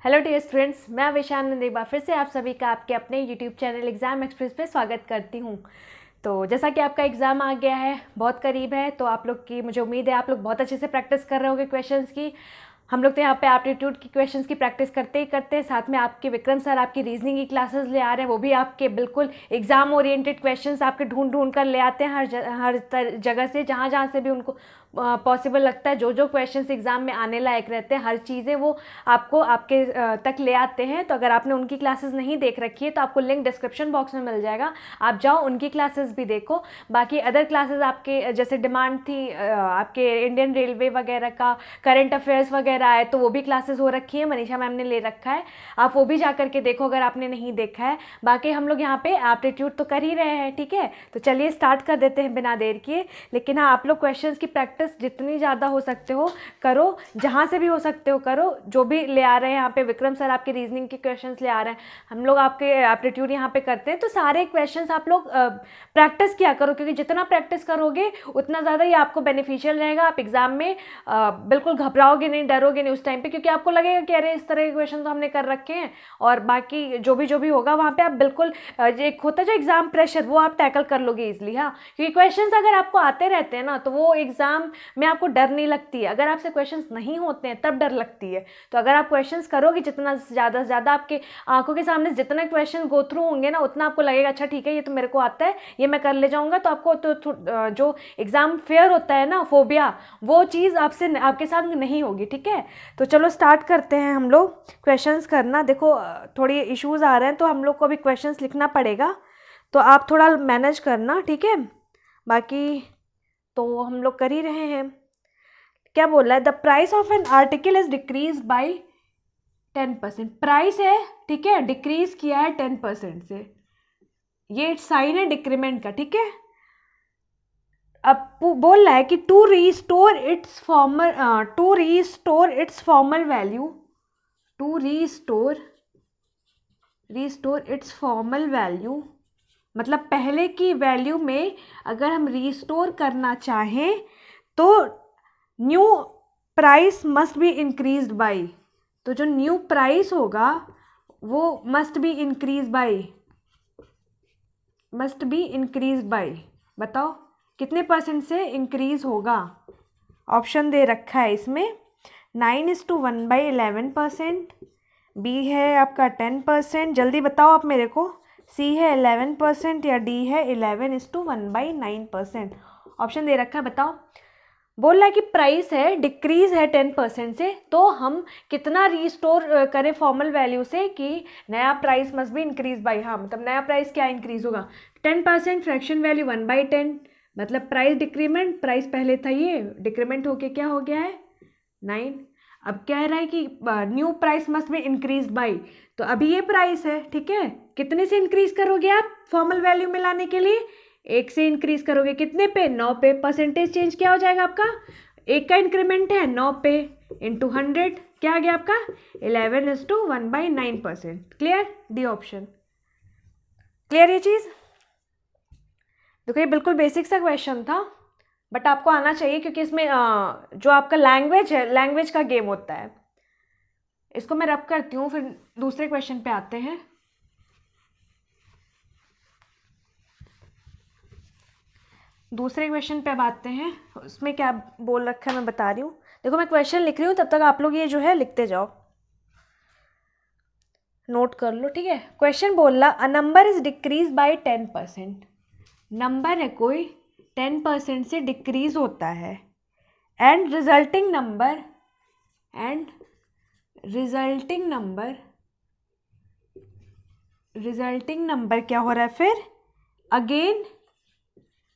Hello dear students, मैं विशान एक बार फिर से आप सभी का आपके अपने यूट्यूब चैनल एग्ज़ाम एक्सप्रेस पे स्वागत करती हूँ। तो जैसा कि आपका एग्ज़ाम आ गया है, बहुत करीब है, तो आप लोग की मुझे उम्मीद है आप लोग बहुत अच्छे से प्रैक्टिस कर रहे होंगे क्वेश्चंस की। हम लोग तो यहाँ पे एप्टीट्यूड की क्वेश्चंस की प्रैक्टिस करते ही करते हैं, साथ में आपके विक्रम सर आपकी रीजनिंग की क्लासेस ले आ रहे हैं, वो भी आपके बिल्कुल एग्जाम ओरिएंटेड क्वेश्चंस आपके ढूंढ ढूंढ कर ले आते हैं हर जगह से, जहाँ जहाँ से भी उनको पॉसिबल लगता है। जो जो क्वेश्चंस एग्जाम में आने लायक रहते हैं, हर चीज़ें वो आपको आपके तक ले आते हैं। तो अगर आपने उनकी क्लासेस नहीं देख रखी है तो आपको लिंक डिस्क्रिप्शन बॉक्स में मिल जाएगा, आप जाओ उनकी क्लासेस भी देखो। बाकी अदर क्लासेस आपके जैसे डिमांड थी आपके इंडियन रेलवे वगैरह का, करंट अफेयर्स वगैरह है, तो वो भी क्लासेस हो रखी है, मनीषा मैम ने ले रखा है, आप वो भी जा करके देखो अगर आपने नहीं देखा है। बाकी हम लोग यहाँ पे एप्टीट्यूड तो कर ही रहे हैं, ठीक है। तो चलिए स्टार्ट कर देते हैं बिना देर किए। लेकिन हाँ, आप लोग क्वेश्चंस की प्रैक्टिस जितनी ज़्यादा हो सकते हो करो, जहाँ से भी हो सकते हो करो। जो भी ले आ रहे हैं यहाँ पे विक्रम सर आपके रीजनिंग के क्वेश्चंस ले आ रहे हैं, हम लोग आपके एप्टीट्यूड यहाँ पे करते हैं, तो सारे क्वेश्चंस आप लोग प्रैक्टिस किया करो, क्योंकि जितना प्रैक्टिस करोगे उतना ज़्यादा ये आपको बेनिफिशियल रहेगा। आप एग्जाम में बिल्कुल घबराओगे नहीं, डरोगे नहीं उस टाइम पे, क्योंकि आपको लगेगा कि अरे इस तरह के क्वेश्चन तो हमने कर रखे हैं। और बाकी जो भी होगा वहाँ पे आप बिल्कुल एक होता है जो एग्जाम प्रेशर, वो आप टैकल कर लोगे इजिली। हाँ, क्योंकि क्वेश्चंस अगर आपको आते रहते हैं ना, तो वो एग्जाम में आपको डर नहीं लगती है। अगर आपसे क्वेश्चंस नहीं होते हैं तब डर लगती है। तो अगर आप क्वेश्चंस करोगे जितना ज़्यादा से ज़्यादा, आपके आंखों के सामने जितने क्वेश्चन गो थ्रू होंगे ना, उतना आपको लगेगा अच्छा ठीक है ये तो मेरे को आता है, ये मैं कर ले जाऊँगा। तो आपको जो एग्ज़ाम फेयर होता है ना, फोबिया, वो चीज़ आपसे आपके साथ नहीं होगी, ठीक है। तो चलो स्टार्ट करते हैं हम लोग क्वेश्चंस करना। देखो थोड़ी इश्यूज आ रहे हैं, तो हम लोग को अभी क्वेश्चंस लिखना पड़ेगा, तो आप थोड़ा मैनेज करना, ठीक है। बाकी तो हम लोग कर ही रहे हैं। क्या बोल रहा है, the price of an article is decrease by 10%। Price है, ठीक है, डिक्रीज किया है 10% से, ये साइन है डिक्रीमेंट का, ठीक है। अब बोल रहा है कि to restore its formal value, to restore its formal value, मतलब पहले की वैल्यू में अगर हम रीस्टोर करना चाहें तो new price must be increased by, तो जो न्यू प्राइस होगा वो मस्ट बी इंक्रीज बाई, बताओ कितने परसेंट से इंक्रीज होगा। ऑप्शन दे रखा है इसमें 9:1/11%, बी है आपका 10%, जल्दी बताओ आप मेरे को, सी है 11% या डी है 11:1/9%। ऑप्शन दे रखा है, बताओ। बोल रहा है कि प्राइस है, डिक्रीज है 10% से, तो हम कितना रीस्टोर करें फॉर्मल वैल्यू से कि नया price must be increase by. हाँ, मतलब नया प्राइस क्या इंक्रीज होगा, 10%, फ्रैक्शन वैल्यू 1/10, मतलब प्राइस डिक्रीमेंट, प्राइस पहले था ये, डिक्रीमेंट होके क्या हो गया है 9। अब कह रहा है कि new price must be increase by, तो अभी ये प्राइस है, ठीक है, कितने से इंक्रीज करोगे आप फॉर्मल वैल्यू में लाने के लिए, 1 से इंक्रीज करोगे, कितने पे, 9 पे। परसेंटेज चेंज क्या हो जाएगा आपका, 1 का इंक्रीमेंट है 9 पे इंटू 100, क्या आ गया आपका 11:1/9%। Clear, D option. क्लियर ये चीज। देखो ये बिल्कुल बेसिक सा क्वेश्चन था, बट आपको आना चाहिए, क्योंकि इसमें जो आपका लैंग्वेज है, लैंग्वेज का गेम होता है। इसको मैं रब करती हूँ, फिर दूसरे क्वेश्चन पे आते हैं। दूसरे क्वेश्चन पे अब आते हैं, उसमें क्या बोल रखा है मैं बता रही हूँ। देखो मैं क्वेश्चन लिख रही हूँ, तब तक आप लोग ये जो है लिखते जाओ, नोट कर लो, ठीक है। क्वेश्चन बोल रहा, a number is decrease by 10%, number है कोई 10% से डिक्रीज होता है, एंड रिजल्टिंग नंबर क्या हो रहा है फिर,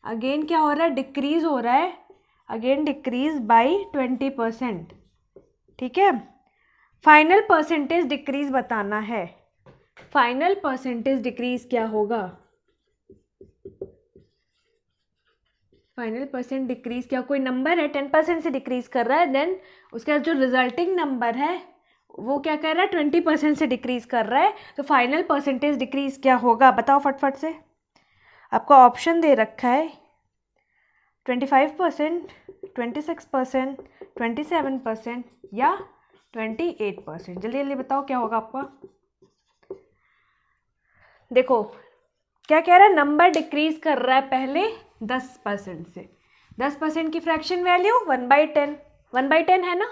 अगेन क्या हो रहा है, डिक्रीज हो रहा है, अगेन डिक्रीज बाई 20%, ठीक है। फाइनल परसेंटेज डिक्रीज बताना है, फाइनल परसेंटेज डिक्रीज क्या होगा, फाइनल परसेंट डिक्रीज क्या, कोई नंबर है 10% से डिक्रीज कर रहा है, देन उसका जो रिजल्टिंग नंबर है वो क्या कर रहा है, 20% से डिक्रीज कर रहा है, तो फाइनल परसेंटेज डिक्रीज क्या होगा, बताओ फटफट से। आपको ऑप्शन दे रखा है 25%, 26%, 27% या 28%। जल्दी जल्दी बताओ क्या होगा आपका। देखो क्या कह रहा है, नंबर डिक्रीज कर रहा है पहले 10% से। 10% की फ्रैक्शन वैल्यू 1/10, 1/10 है ना,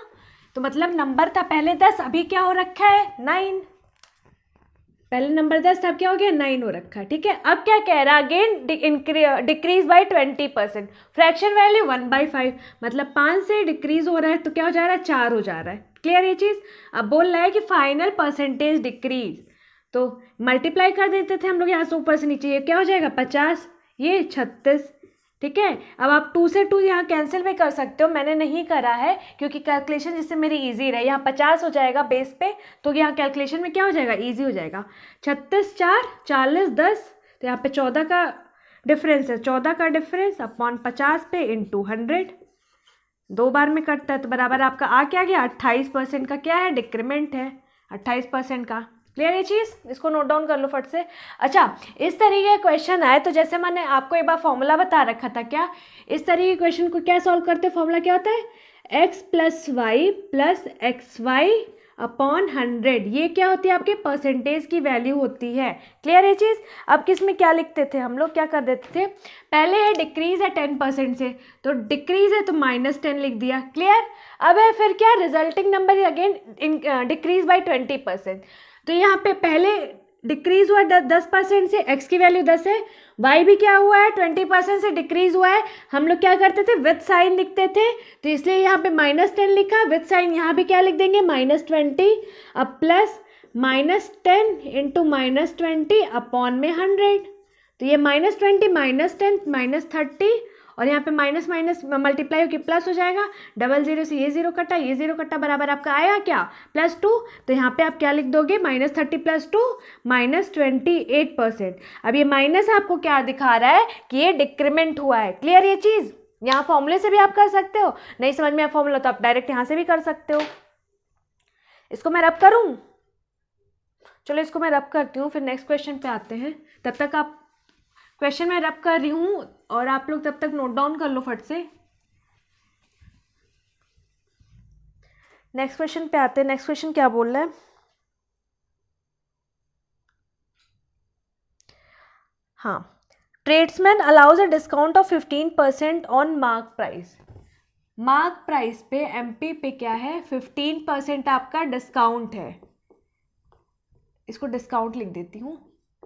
तो मतलब नंबर था पहले 10, अभी क्या हो रखा है 9। पहले नंबर 10 था, अब क्या हो गया 9 हो रखा है। ठीक है, अब क्या कह रहा है, again decrease by 20%, fraction value 1/5, मतलब 5 से डिक्रीज हो रहा है तो क्या हो जा रहा है 4 हो जा रहा है। क्लियर ये चीज। अब बोल रहा है कि फाइनल परसेंटेज डिक्रीज, तो मल्टीप्लाई कर देते थे हम लोग यहाँ से ऊपर से नीचे, ये क्या हो जाएगा 50, ये 36। ठीक है, अब आप 2 से 2 यहाँ कैंसिल भी कर सकते हो, मैंने नहीं करा है क्योंकि कैलकुलेशन जिससे मेरी इजी रहे। यहाँ 50 हो जाएगा बेस पे, तो यहाँ कैलकुलेशन में क्या हो जाएगा इजी हो जाएगा। 36 4 40 10, तो यहाँ पे 14 का डिफरेंस है, 14 का डिफरेंस अपॉन 50 पे इंटू 100, 2 बार में कटता है तो बराबर आपका आ क्या गया 28% का क्या है डिक्रीमेंट है, 28% का। क्लियर ये चीज़, इसको नोट डाउन कर लो फट से। अच्छा, इस तरीके का क्वेश्चन आए तो जैसे मैंने आपको एक बार फॉर्मूला बता रखा था, क्या इस तरीके के क्वेश्चन को क्या सॉल्व करते हैं, फॉर्मूला क्या होता है x + y + xy अपॉन 100, ये क्या होती है आपके परसेंटेज की वैल्यू होती है। क्लियर ये चीज़। अब किस में क्या लिखते थे हम लोग, क्या कर देते थे, पहले है डिक्रीज है 10% से, तो डिक्रीज है तो -10 लिख दिया। क्लियर। अब है फिर क्या, resulting number again decrease by 20%, तो यहाँ पे पहले डिक्रीज हुआ 10% से, x की वैल्यू 10 है, y भी क्या हुआ है 20% से डिक्रीज हुआ है। हम लोग क्या करते थे विथ साइन लिखते थे, तो इसलिए यहाँ पे -10 लिखा, विथ साइन यहाँ भी क्या लिख देंगे -20, अब प्लस -10 इंटू -20 अपॉन में 100, तो ये -20 -10 -30, और यहाँ पे माइनस माइनस मल्टीप्लाई होकर प्लस हो जाएगा, डबल जीरो से ये जीरो कटा, ये जीरो कटा, बराबर आपका आया क्या +2, तो यहाँ पे आप क्या लिख दोगे -30 + 2 -28%। अब ये माइनस आपको क्या दिखा रहा है कि ये डिक्रीमेंट हुआ है। क्लियर ये चीज़। यहाँ फॉर्मूले से भी आप कर सकते हो, नहीं समझ में आया फॉर्मूला तो आप डायरेक्ट यहाँ से भी कर सकते हो। इसको मैं रब करूँ, चलो इसको मैं रब करती हूँ, फिर नेक्स्ट क्वेश्चन पे आते हैं। तब तक आप क्वेश्चन मैं रब कर रही हूँ और आप लोग तब तक नोट डाउन कर लो फट से। नेक्स्ट क्वेश्चन पे आते हैं। नेक्स्ट क्वेश्चन क्या बोल रहा है, हाँ, tradesman allows a discount of 15% on mark price. Mark price पे एमपी पे क्या है 15% आपका डिस्काउंट है, इसको डिस्काउंट लिख देती हूँ।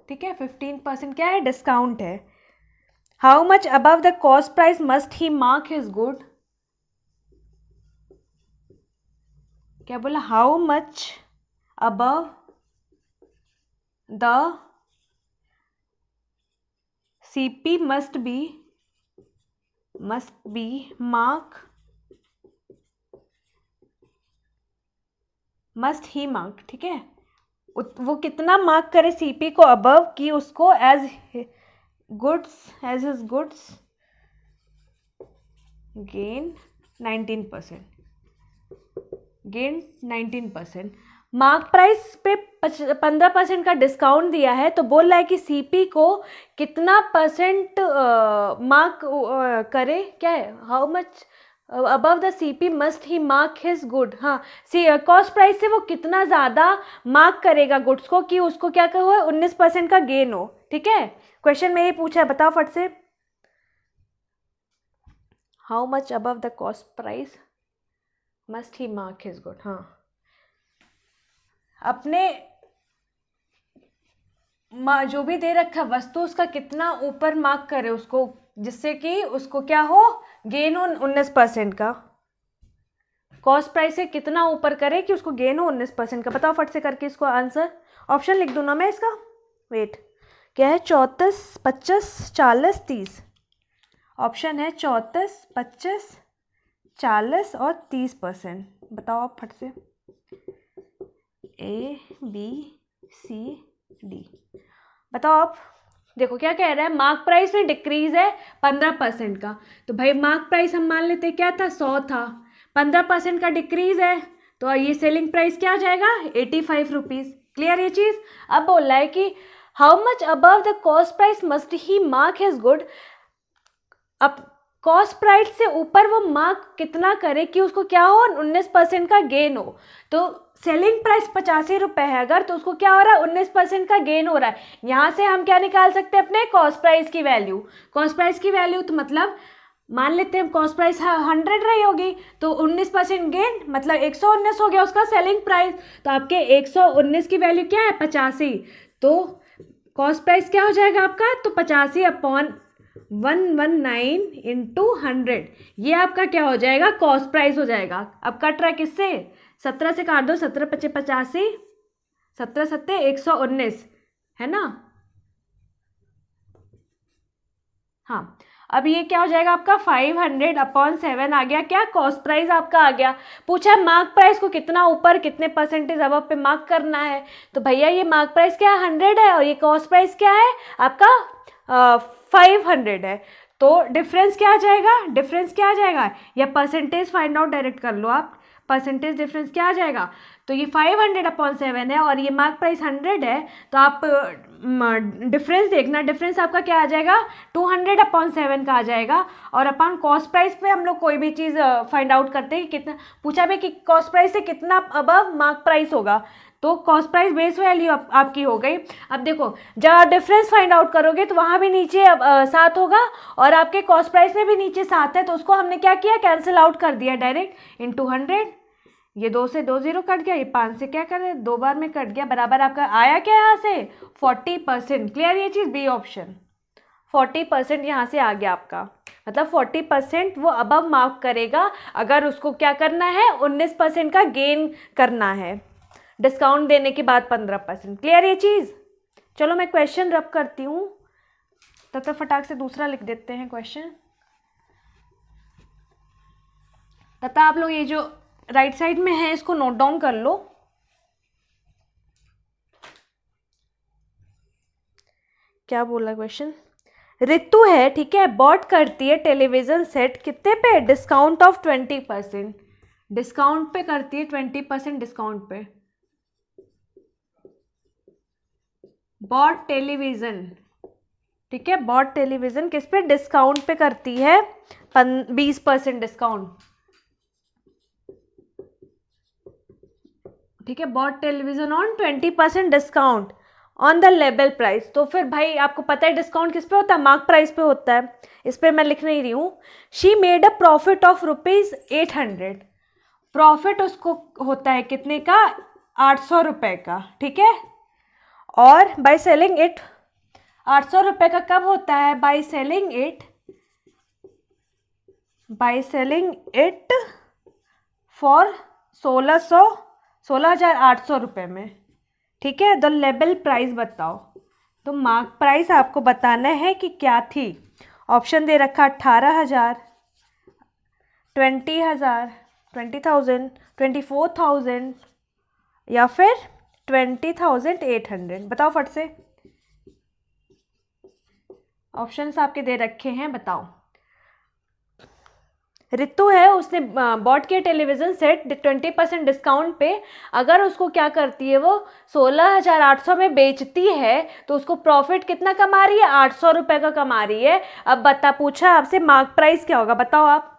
ठीक है, 15% क्या है डिस्काउंट है। How much above the cost price must he mark his good, क्या बोला, how much above the CP must be mark, must he mark. ठीक है, वो कितना मार्क करे सीपी को अबव कि उसको as his goods gain 19%। Mark price पे 15% का डिस्काउंट दिया है, तो बोल रहा है कि सीपी को कितना % मार्क करे, क्या है, how much above the CP must he mark his good. हाँ, कॉस्ट प्राइस से वो कितना ज़्यादा मार्क करेगा गुड्स को कि उसको क्या हो 19% का गेन हो। ठीक है, क्वेश्चन में ही पूछा है, बताओ फट से, how much above the cost price must he mark his good. हाँ, अपने जो भी दे रखा वस्तु उसका कितना ऊपर मार्क करे उसको, जिससे कि उसको क्या हो गेन हो 19% का। कॉस्ट प्राइस से कितना ऊपर करे कि उसको गेन हो 19% का। बताओ फट से करके इसको आंसर। ऑप्शन लिख दूँ ना मैं इसका, वेट, क्या है 34 25 40 30। ऑप्शन है 34 25 40 और 30%। बताओ आप फट से, A B C D, बताओ आप। देखो क्या कह रहा है, मार्क प्राइस में डिक्रीज है 15% का, तो भाई मार्क प्राइस हम मान लेते क्या था 100 था, 15% का डिक्रीज है, तो ये सेलिंग प्राइस क्या आ जाएगा 85 रुपीज़। क्लियर ये चीज़। अब बोल रहा है कि how much above the cost price must he mark his good. अब कॉस्ट प्राइस से ऊपर वो मार्क कितना करे कि उसको क्या हो, 19% का गेन हो। तो सेलिंग प्राइस 85 रुपये है अगर, तो उसको क्या हो रहा है, 19% का गेन हो रहा है। यहाँ से हम क्या निकाल सकते हैं, अपने कॉस्ट प्राइस की वैल्यू। कॉस्ट प्राइस की वैल्यू तो मतलब मान लेते हैं कॉस्ट प्राइस 100 रही होगी, तो 19% गेन मतलब 119 हो गया उसका सेलिंग प्राइस। तो आपके 119 की वैल्यू क्या है, 85। तो कॉस्ट प्राइस क्या हो जाएगा आपका, तो 85/119 इंटू 100, ये आपका क्या हो जाएगा, कॉस्ट प्राइस हो जाएगा। अब कट रहा है किससे, 17 से काट दो, 17 × 5 = 85, 17 × 7 = 119, है ना। हाँ, अब ये क्या हो जाएगा आपका, 500/7 आ गया, क्या, कॉस्ट प्राइस आपका आ गया। पूछा मार्क प्राइस को कितना ऊपर कितने परसेंटेज अब पे मार्क करना है, तो भैया ये मार्क प्राइस क्या है, 100 है, और ये कॉस्ट प्राइस क्या है आपका 500 है। तो डिफरेंस क्या आ जाएगा, डिफरेंस क्या आ जाएगा, या परसेंटेज फाइंड आउट डायरेक्ट कर लो आप, परसेंटेज डिफरेंस क्या आ जाएगा, तो ये 500/7 है और ये मार्क प्राइस 100 है, तो आप डिफरेंस देखना, डिफरेंस आपका क्या आ जाएगा, 200/7 का आ जाएगा। और अपन कॉस्ट प्राइस पे हम लोग कोई भी चीज़ फाइंड आउट करते हैं कि कितना, पूछा भी कि कॉस्ट प्राइस से कितना अबव मार्क प्राइस होगा, तो कॉस्ट प्राइस बेस वैल्यू आपकी हो गई। अब देखो जब डिफरेंस फाइंड आउट करोगे तो वहाँ भी नीचे 7 होगा, और आपके कॉस्ट प्राइस में भी नीचे 7 है, तो उसको हमने क्या किया, कैंसिल आउट कर दिया डायरेक्ट इंटू 100। ये 2 से 2 0 कट गया, ये 5 से क्या कर 2 बार में कट गया, बराबर आपका आया क्या यहाँ से 40%। क्लियर ये चीज़, बी ऑप्शन 40% यहाँ से आ गया आपका, मतलब 40% वो अबव मार्क करेगा अगर उसको क्या करना है, 19% का गेन करना है, डिस्काउंट देने के बाद 15%। क्लियर ये चीज़। चलो मैं क्वेश्चन रब करती हूँ, तब तक फटाक से दूसरा लिख देते हैं क्वेश्चन। तब आप लोग ये जो राइट साइड में है इसको नोट डाउन कर लो। क्या बोला क्वेश्चन, ऋतु है, ठीक है, बॉट करती है टेलीविजन सेट कितने पे, डिस्काउंट ऑफ 20%, डिस्काउंट पे करती है 20% डिस्काउंट पे। बॉट टेलीविजन, ठीक है, बॉट टेलीविजन किस पे, डिस्काउंट पे करती है 20% डिस्काउंट, ठीक है, bought television on 20% discount on the label price. तो फिर भाई आपको पता है डिस्काउंट किस पे होता है, मार्क प्राइस पे होता है, इस पे मैं लिख नहीं रही हूँ। She made a profit of ₹800, profit उसको होता है कितने का, 800 रुपये का, ठीक है, और बाय सेलिंग इट, 800 रुपये का कब होता है, बाय सेलिंग इट फॉर 16,800 रुपये में, ठीक है। द लेबल प्राइस बताओ, तो मार्क प्राइस आपको बताना है कि क्या थी। ऑप्शन दे रखा 18,000, 20,000, 20,000, 24,000 या फिर 20,800। बताओ फट से, ऑप्शंस आपके दे रखे हैं, बताओ। ऋतु है, उसने बॉट किया टेलीविज़न सेट 20% डिस्काउंट पे, अगर उसको क्या करती है, वो 16,800 में बेचती है, तो उसको प्रॉफिट कितना कमा रही है, 800 रुपये का कमा रही है। अब पूछा आपसे मार्क प्राइस क्या होगा, बताओ आप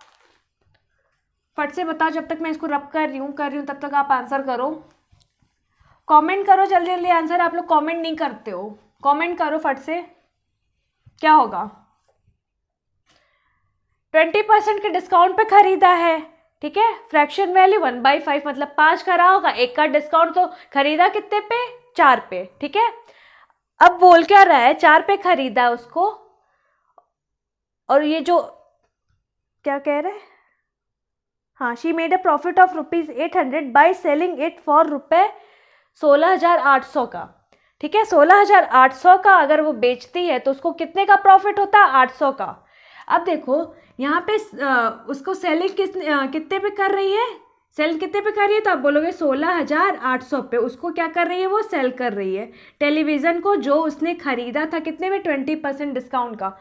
फट से बताओ। जब तक मैं इसको रब कर रही हूँ तब तक आप आंसर करो, कमेंट करो जल्दी जल्दी आंसर। आप लोग कमेंट नहीं करते हो, कमेंट करो फट से, क्या होगा। 20% के डिस्काउंट पे खरीदा है, ठीक है, फ्रैक्शन वैल्यू 1/5 मतलब 5 करा होगा, एक का डिस्काउंट, तो खरीदा कितने पे, 4 पे, ठीक है। अब बोल क्या रहा है, 4 पे खरीदा उसको, और ये जो क्या कह रहे हैं, हाँ, she made a profit of ₹800 by selling it for ₹16,800 का, ठीक है, 16,800 का अगर वो बेचती है तो उसको कितने का प्रॉफिट होता है, 800 का। अब देखो यहाँ पे उसको सेलिंग कितने पे कर रही है, सेल कितने पे कर रही है, तो आप बोलोगे 16,800 पे उसको क्या कर रही है, वो सेल कर रही है टेलीविज़न को, जो उसने खरीदा था कितने में, 20% डिस्काउंट का।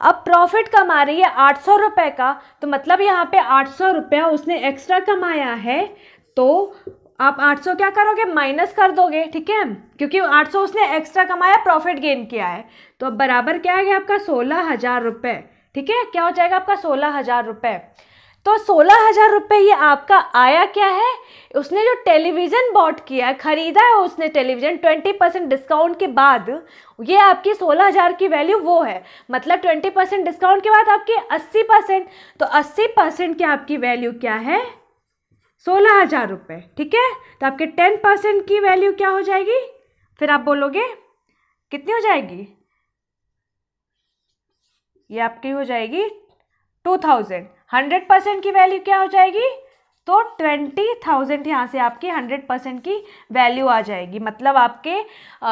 अब प्रॉफिट कमा रही है 800 रुपये का, तो मतलब यहाँ पे 800 रुपया उसने एक्स्ट्रा कमाया है, तो आप 800 क्या करोगे, माइनस कर दोगे, ठीक है, क्योंकि 800 उसने एक्स्ट्रा कमाया, प्रॉफिट गेन किया है, तो अब बराबर क्या आ गया आपका 16,000 रुपये, ठीक है, क्या हो जाएगा आपका 16,000 रुपये। तो 16,000 रुपये ये आपका आया क्या है, उसने जो टेलीविज़न बॉट किया है, खरीदा है उसने टेलीविज़न 20% डिस्काउंट के बाद, ये आपकी 16,000 की वैल्यू वो है। मतलब 20% डिस्काउंट के बाद आपकी 80%, तो 80% की आपकी वैल्यू क्या है, 16,000 रुपये। ठीक है, तो आपके 10% की वैल्यू क्या हो जाएगी, फिर आप बोलोगे कितनी हो जाएगी, ये आपकी हो जाएगी 2,000। 100% की वैल्यू क्या हो जाएगी, तो 20,000 यहाँ से आपकी 100% की वैल्यू आ जाएगी। मतलब आपके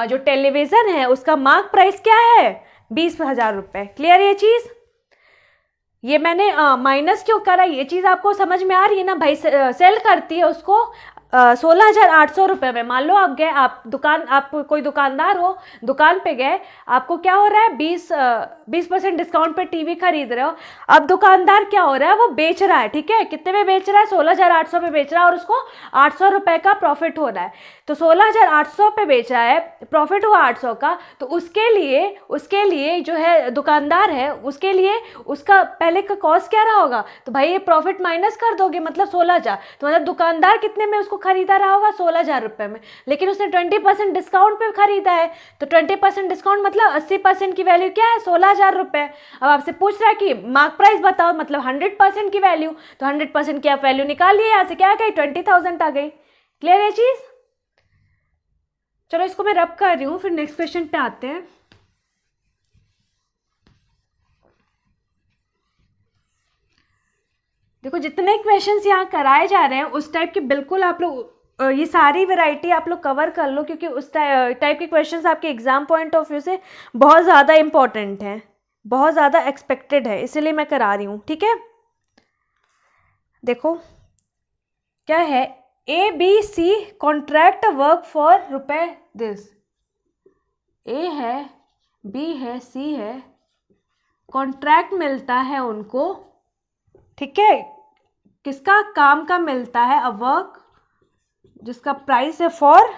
जो टेलीविज़न है उसका मार्क प्राइस क्या है, 20,000 रुपये। क्लियर ये चीज़, ये मैंने माइनस क्यों करा, ये चीज़ आपको समझ में आ रही है ना भाई। सेल करती है उसको 16,800 रुपये में। मान लो आप गए, आप कोई दुकानदार हो, दुकान पे गए, आपको क्या हो रहा है, 20% डिस्काउंट पे टीवी खरीद रहे हो। अब दुकानदार क्या हो रहा है, वो बेच रहा है, ठीक है, कितने में बेच रहा है, 16,800 पे बेच रहा है, और उसको 800 रुपये का प्रॉफिट हो रहा है। तो 16,800 पे बेच रहा है, प्रॉफिट हुआ 800 का, तो उसके लिए जो है दुकानदार है, उसके लिए उसका पहले का कॉस्ट क्या रहा होगा, तो भाई ये प्रॉफिट माइनस कर दोगे, मतलब 16,000। तो मतलब दुकानदार कितने में उसको खरीदा रहा होगा, 16,000 रुपये में, लेकिन उसने 20% डिस्काउंट पे खरीदा है। तो 20% डिस्काउंट मतलब 80% की वैल्यू क्या है, 16,000 रुपये। अब आपसे पूछ रहा है कि मार्क प्राइस बताओ, मतलब 100% की वैल्यू, तो 100% की आप वैल्यू निकालिए, यहाँ से क्या आ गई, 20,000 आ गई। क्लियर है चीज। चलो इसको मैं रब कर रही हूँ, फिर नेक्स्ट क्वेश्चन पे आते हैं। देखो जितने क्वेश्चंस यहाँ कराए जा रहे हैं उस टाइप के बिल्कुल आप लोग ये सारी वैरायटी आप लोग कवर कर लो, क्योंकि उस टाइप के क्वेश्चंस आपके एग्जाम पॉइंट ऑफ व्यू से बहुत ज़्यादा इंपॉर्टेंट हैं, बहुत ज़्यादा एक्सपेक्टेड है, इसीलिए मैं करा रही हूँ। ठीक है, देखो क्या है, A B C contract work for रुपए दिस। ए है, बी है, सी है, कॉन्ट्रैक्ट मिलता है उनको, ठीक है, किसका, काम का मिलता है, अ वर्क जिसका प्राइस है for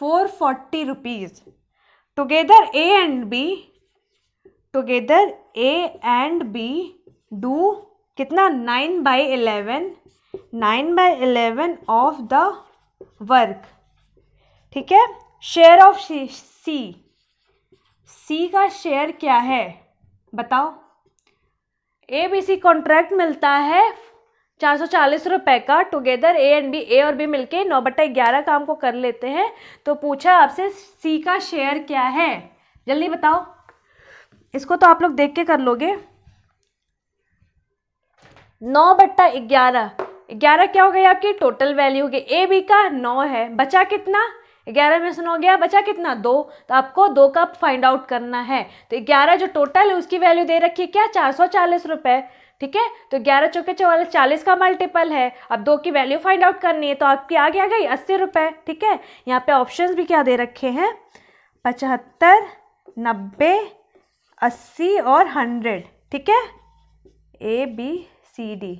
440 rupees. Together A and B do कितना, 9/11 ऑफ द वर्क। ठीक है, शेयर ऑफ सी का शेयर क्या है बताओ। ए बी सी कॉन्ट्रैक्ट मिलता है 440 रुपए का। टुगेदर ए और बी मिलके 9/11 काम को कर लेते हैं। तो पूछा आपसे सी का शेयर क्या है, जल्दी बताओ। इसको तो आप लोग देख के कर लोगे। 9/11, 11 क्या हो गई आपकी टोटल वैल्यू होगी। ए बी का 9 है, बचा कितना, 11 में से 9 गया, बचा कितना 2। तो आपको 2 का फाइंड आउट करना है। तो 11 जो टोटल है उसकी वैल्यू दे रखी है क्या, 440 रुपए। ठीक है, तो 11 चौके 44, 40 का मल्टीपल है। अब 2 की वैल्यू फाइंड आउट करनी है, तो आपकी आगे आ गई 80 रुपए। ठीक है, यहाँ पे ऑप्शंस भी क्या दे रखे हैं, 75, 90, 80 और 100। ठीक है, A B C D.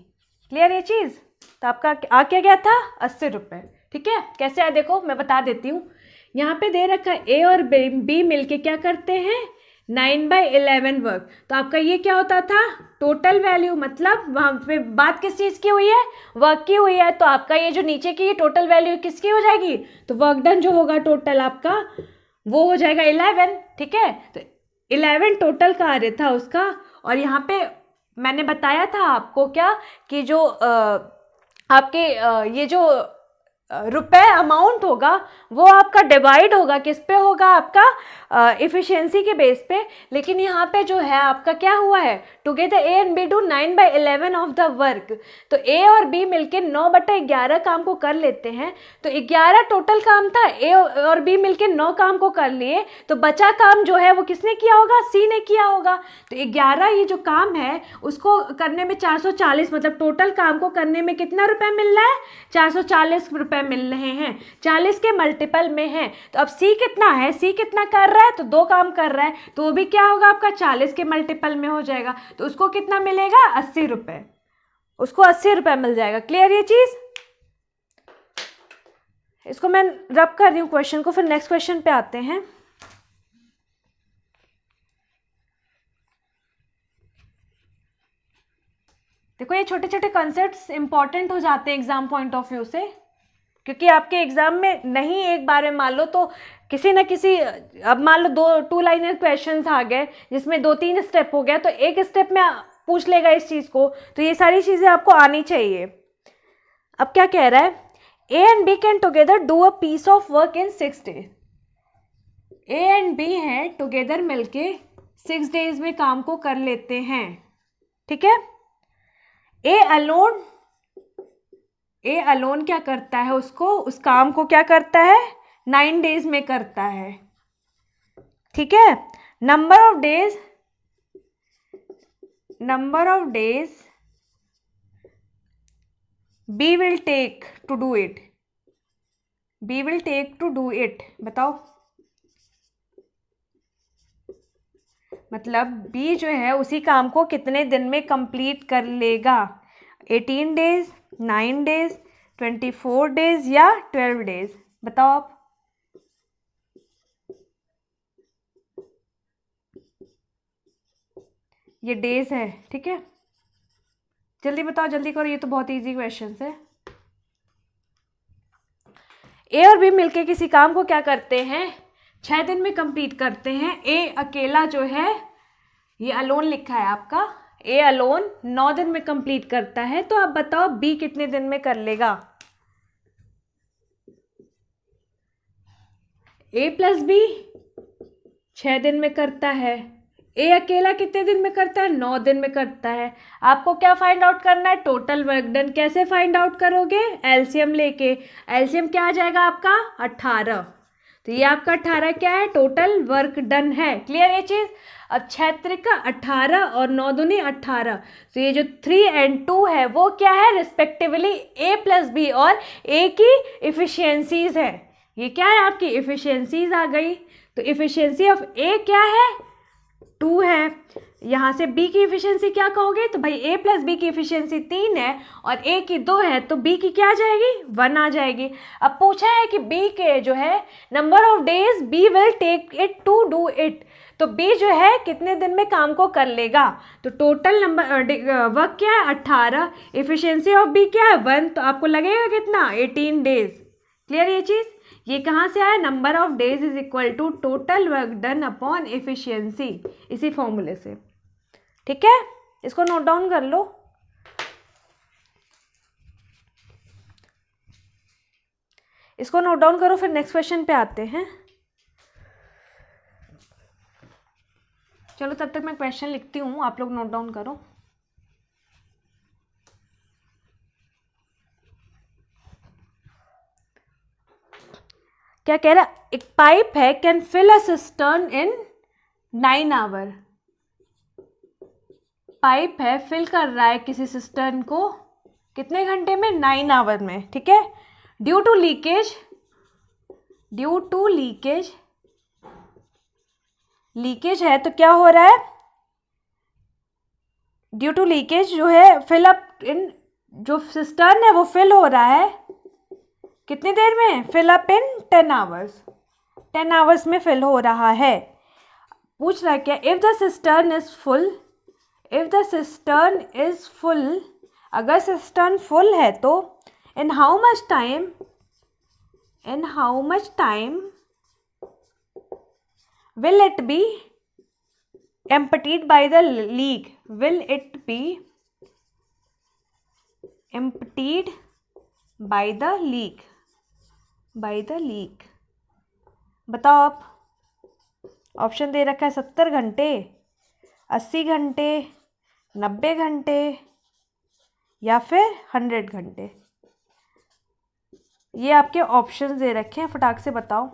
Clear ये चीज। तो आपका आ क्या गया था, 80 रुपए। ठीक है, कैसे आया देखो मैं बता देती हूँ। यहाँ पे दे रखा ए और बी मिलके क्या करते हैं, 9/11 वर्क। तो आपका ये क्या होता था, टोटल वैल्यू, मतलब वहां पे बात किस चीज की हुई है, वर्क की हुई है। तो आपका ये जो नीचे की टोटल वैल्यू किसकी हो जाएगी, तो वर्क डन जो होगा टोटल आपका वो हो जाएगा 11। ठीक है, तो 11 टोटल कार्य था उसका। और यहाँ पे मैंने बताया था आपको क्या, कि जो आपके ये जो रुपए अमाउंट होगा वो आपका डिवाइड होगा किस पे होगा, आपका इफिशिएंसी के बेस पे। लेकिन यहाँ पे जो है आपका क्या हुआ है, together A and B do 9/11 of the work. तो ए और बी मिलके 9/11 काम को कर लेते हैं। तो 11 टोटल काम था, ए और बी मिलके 9 काम को कर लिए। तो बचा काम जो है वो किसने किया होगा, सी ने किया होगा। तो 11 ये जो काम है उसको करने में 440, मतलब टोटल काम को करने में कितना रुपए मिल रहा है, 440 रुपए मिल रहे हैं, 40 के मल्टीपल में है। तो अब सी कितना है, सी कितना कर रहा है, तो 2 काम कर रहा है, तो वो भी क्या होगा आपका 40 के मल्टीपल में हो जाएगा। तो उसको कितना मिलेगा, 80 रुपए, उसको 80 रुपए मिल जाएगा। क्लियर ये चीज। इसको मैं रब कर रही हूँ क्वेश्चन को, फिर नेक्स्ट क्वेश्चन पे आते हैं। देखो ये छोटे छोटे कॉन्सेप्ट्स इंपॉर्टेंट हो जाते हैं एग्जाम पॉइंट ऑफ व्यू से, क्योंकि आपके एग्जाम में नहीं एक बार में मान लो तो किसी न किसी, अब मान लो 2 लाइनर क्वेश्चंस आ गए जिसमें 2-3 स्टेप हो गया, तो एक स्टेप में पूछ लेगा इस चीज को, तो ये सारी चीजें आपको आनी चाहिए। अब क्या कह रहा है, A and B can together do a piece of work in 6 days. A and B है टुगेदर मिलके 6 डेज में काम को कर लेते हैं, ठीक है। ए अलोन क्या करता है, उसको उस काम को क्या करता है 9 डेज में करता है, ठीक है। Number of days B will take to do it, बताओ। मतलब बी जो है उसी काम को कितने दिन में कंप्लीट कर लेगा, 18 डेज, 9 डेज, 24 डेज या 12 डेज, बताओ आप। ये डेज है, ठीक है। जल्दी बताओ, जल्दी करो, ये तो बहुत इजी क्वेश्चन है। ए और बी मिलके किसी काम को क्या करते हैं 6 दिन में कंप्लीट करते हैं। ए अकेला जो है, ये अलोन लिखा है आपका, ए अलोन 9 दिन में कंप्लीट करता है, तो आप बताओ बी कितने दिन में कर लेगा। ए प्लस बी 6 दिन में करता है, ए अकेला कितने दिन में करता है 9 दिन में करता है। आपको क्या फाइंड आउट करना है, टोटल वर्क डन। कैसे फाइंड आउट करोगे, एलसीएम लेके। एलसीएम क्या आ जाएगा आपका 18, तो ये आपका 18 क्या है, टोटल वर्क डन है। क्लियर ये चीज। अब 6 का 18 और 9 दूनी 18, तो ये जो 3 and 2 है वो क्या है रिस्पेक्टिवली ए प्लस बी और ए की इफिशियंसीज है। ये क्या है आपकी इफिशियंसीज आ गई, तो इफिशियंसी ऑफ ए क्या है 2 है। यहाँ से बी की इफिशियंसी क्या कहोगे, तो भाई ए प्लस बी की इफिशियंसी 3 है और ए की 2 है, तो बी की क्या आ जाएगी 1 आ जाएगी। अब पूछा है कि बी के जो है number of days B will take it to do it, तो बी जो है कितने दिन में काम को कर लेगा, तो टोटल नंबर वर्क क्या है 18, इफिशियंसी ऑफ बी क्या है 1, तो आपको लगेगा कितना 18 डेज। क्लियर ये चीज। ये कहाँ से आया, number of days is equal to total work done upon efficiency, इसी फॉर्मूले से, ठीक है। इसको नोट डाउन कर लो। इसको नोट डाउन करो, फिर नेक्स्ट क्वेश्चन पे आते हैं। चलो तब तक मैं क्वेश्चन लिखती हूँ, आप लोग नोट डाउन करो। क्या कह रहा है, एक पाइप है can fill a cistern in 9 hour. Pipe है फिल कर रहा है किसी सिस्टर्न को कितने घंटे में 9 आवर में, ठीक है। ड्यू टू लीकेज है, तो क्या हो रहा है, ड्यू टू लीकेज जो है फिल अप इन, जो सिस्टर्न है वो फिल हो रहा है कितनी देर में, fill up in 10 hours, 10 hours में फिल हो रहा है। पूछ रहा है क्या, if the cistern is full, अगर सिस्टर्न फुल है तो in how much time will it be emptied by the leak, will it be emptied by the leak, बताओ आप। ऑप्शन दे रखा है 70 घंटे, 80 घंटे, 90 घंटे या फिर 100 घंटे। ये आपके ऑप्शन दे रखे हैं, फटाक से बताओ।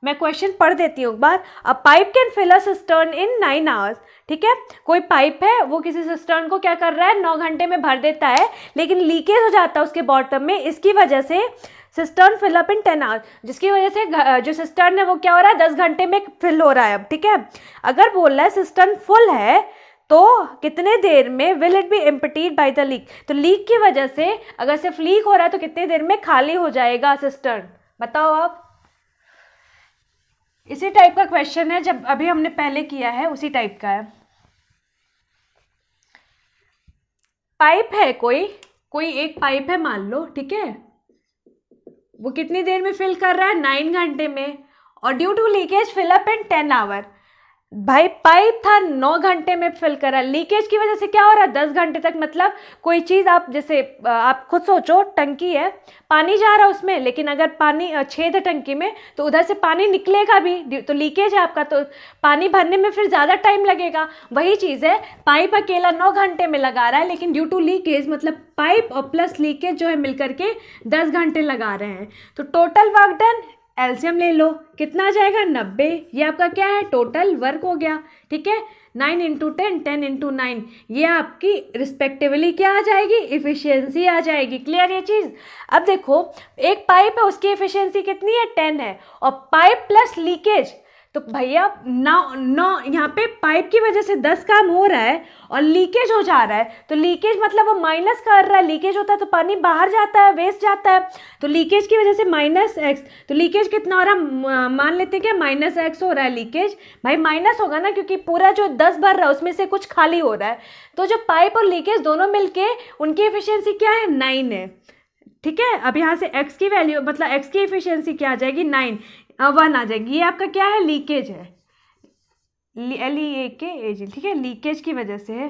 मैं क्वेश्चन पढ़ देती हूँ एक बार। A pipe can fill a cistern in 9 hours, ठीक है। कोई पाइप है वो किसी सिस्टर्न को क्या कर रहा है 9 घंटे में भर देता है, लेकिन लीकेज हो जाता है उसके बॉटम में, इसकी वजह से cistern fill up in 10 hours, जिसकी वजह से जो सिस्टर्न है वो क्या हो रहा है 10 घंटे में फिल हो रहा है अब, ठीक है। अगर बोल रहा है सिस्टर्न फुल है तो कितने देर में will it be emptied by the leak, तो लीक की वजह से अगर सिर्फ लीक हो रहा है तो कितनी देर में खाली हो जाएगा सिस्टर्न, बताओ आप। इसी टाइप का क्वेश्चन है जब अभी हमने पहले किया है, उसी टाइप का है। पाइप है, कोई एक पाइप है मान लो, ठीक है, वो कितनी देर में फिल कर रहा है, 9 घंटे में, और due to leakage fill up in 10 hour. भाई पाइप था 9 घंटे में फिल करा, लीकेज की वजह से क्या हो रहा है 10 घंटे तक। मतलब कोई चीज़ आप जैसे आप खुद सोचो, टंकी है, पानी जा रहा है उसमें, लेकिन अगर पानी छेद है टंकी में तो उधर से पानी निकलेगा भी, तो लीकेज है आपका, तो पानी भरने में फिर ज़्यादा टाइम लगेगा। वही चीज़ है, पाइप अकेला 9 घंटे में लगा रहा है, लेकिन ड्यू टू लीकेज मतलब पाइप और प्लस लीकेज जो है मिलकर के 10 घंटे लगा रहे हैं। तो टोटल वर्क डन, एलसीएम ले लो, कितना आ जाएगा 90। ये आपका क्या है, टोटल वर्क हो गया, ठीक है। 9 इंटू 10, 10 इंटू 9, ये आपकी रिस्पेक्टिवली क्या आ जाएगी, इफिशियंसी आ जाएगी। क्लियर ये चीज़। अब देखो एक पाइप है, उसकी इफिशियंसी कितनी है 10 है, और पाइप प्लस लीकेज, तो भैया 9 यहाँ पे पाइप की वजह से 10 काम हो रहा है और लीकेज हो जा रहा है, तो लीकेज मतलब वो माइनस कर रहा है, लीकेज होता है तो पानी बाहर जाता है, वेस्ट जाता है, तो लीकेज की वजह से -x, तो लीकेज कितना हो रहा है, मान लेते हैं क्या -x हो रहा है लीकेज। भाई माइनस होगा ना, क्योंकि पूरा जो 10 भर रहा है उसमें से कुछ खाली हो रहा है, तो जो पाइप और लीकेज दोनों मिलके उनकी एफिशिएंसी क्या है 9 है, ठीक है। अब यहाँ से x की वैल्यू मतलब x की एफिशिएंसी क्या आ जाएगी 9, 1 आ जाएगी। ये आपका क्या है, लीकेज है, LEAKAG, ठीक है, लीकेज की वजह से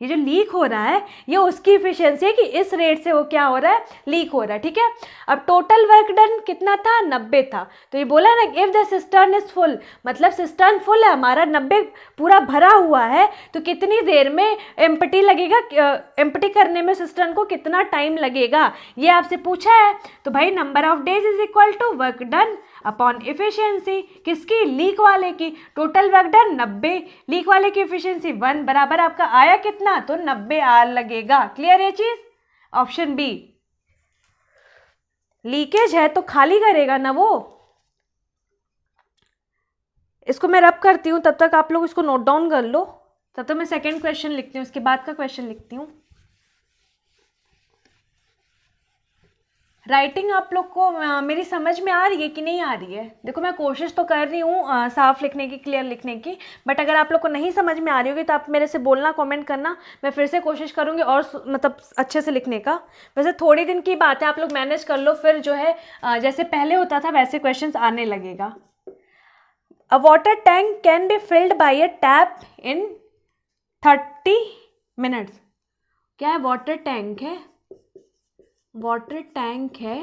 ये जो लीक हो रहा है ये उसकी इफिशियंसी है कि इस रेट से वो क्या हो रहा है, लीक हो रहा है, ठीक है। अब टोटल वर्क डन कितना था, 90 था, तो ये बोला ना if the cistern is full, मतलब सिस्टर्न फुल है हमारा, 90 पूरा भरा हुआ है, तो कितनी देर में एम्प्टी लगेगा, एम्प्टी करने में सिस्टर्न को कितना टाइम लगेगा, ये आपसे पूछा है। तो भाई number of days is equal to work done upon efficiency, किसकी, लीक वाले की। टोटल वर्क डन 90, लीक वाले की इफिशियंसी 1, बराबर आपका आया कितना, तो 90 आर लगेगा। क्लियर ये चीज, ऑप्शन बी। लीकेज है तो खाली करेगा ना वो। इसको मैं रब करती हूँ, तब तक आप लोग इसको नोट डाउन कर लो, तब तक मैं सेकेंड क्वेश्चन लिखती हूँ, उसके बाद का क्वेश्चन लिखती हूँ। राइटिंग आप लोग को मेरी समझ में आ रही है कि नहीं आ रही है? देखो मैं कोशिश तो कर रही हूँ साफ लिखने की, क्लियर लिखने की, बट अगर आप लोग को नहीं समझ में आ रही होगी तो आप मेरे से बोलना, कमेंट करना, मैं फिर से कोशिश करूँगी और मतलब अच्छे से लिखने का। वैसे थोड़ी दिन की बात है, आप लोग मैनेज कर लो, फिर जो है जैसे पहले होता था वैसे क्वेश्चन आने लगेगा। अ water tank can be filled by a tap in 30 minutes. क्या है, वाटर टैंक है, वाटर टैंक है,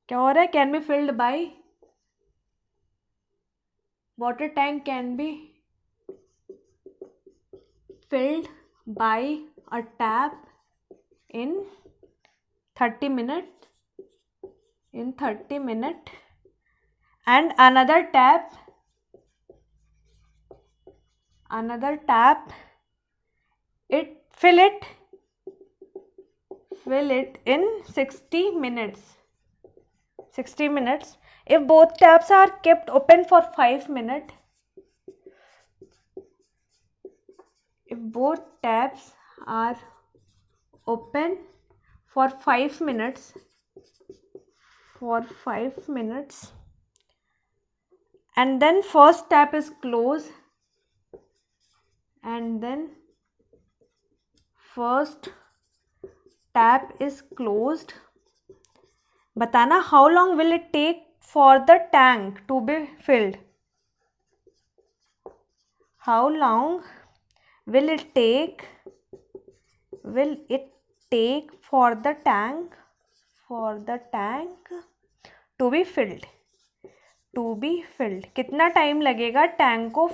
क्या हो रहा है, can be filled by, water tank can be filled by a tap in 30 minute, in 30 minutes, and another tap it fill it in 60 minutes, 60 minutes if both taps are kept open for 5 minutes, if both taps are open for 5 minutes, and then first tap is closed, and then first tap is closed, बताना how long will it take for the tank to be filled, how long will it take for the tank to be filled, कितना time लगेगा tank को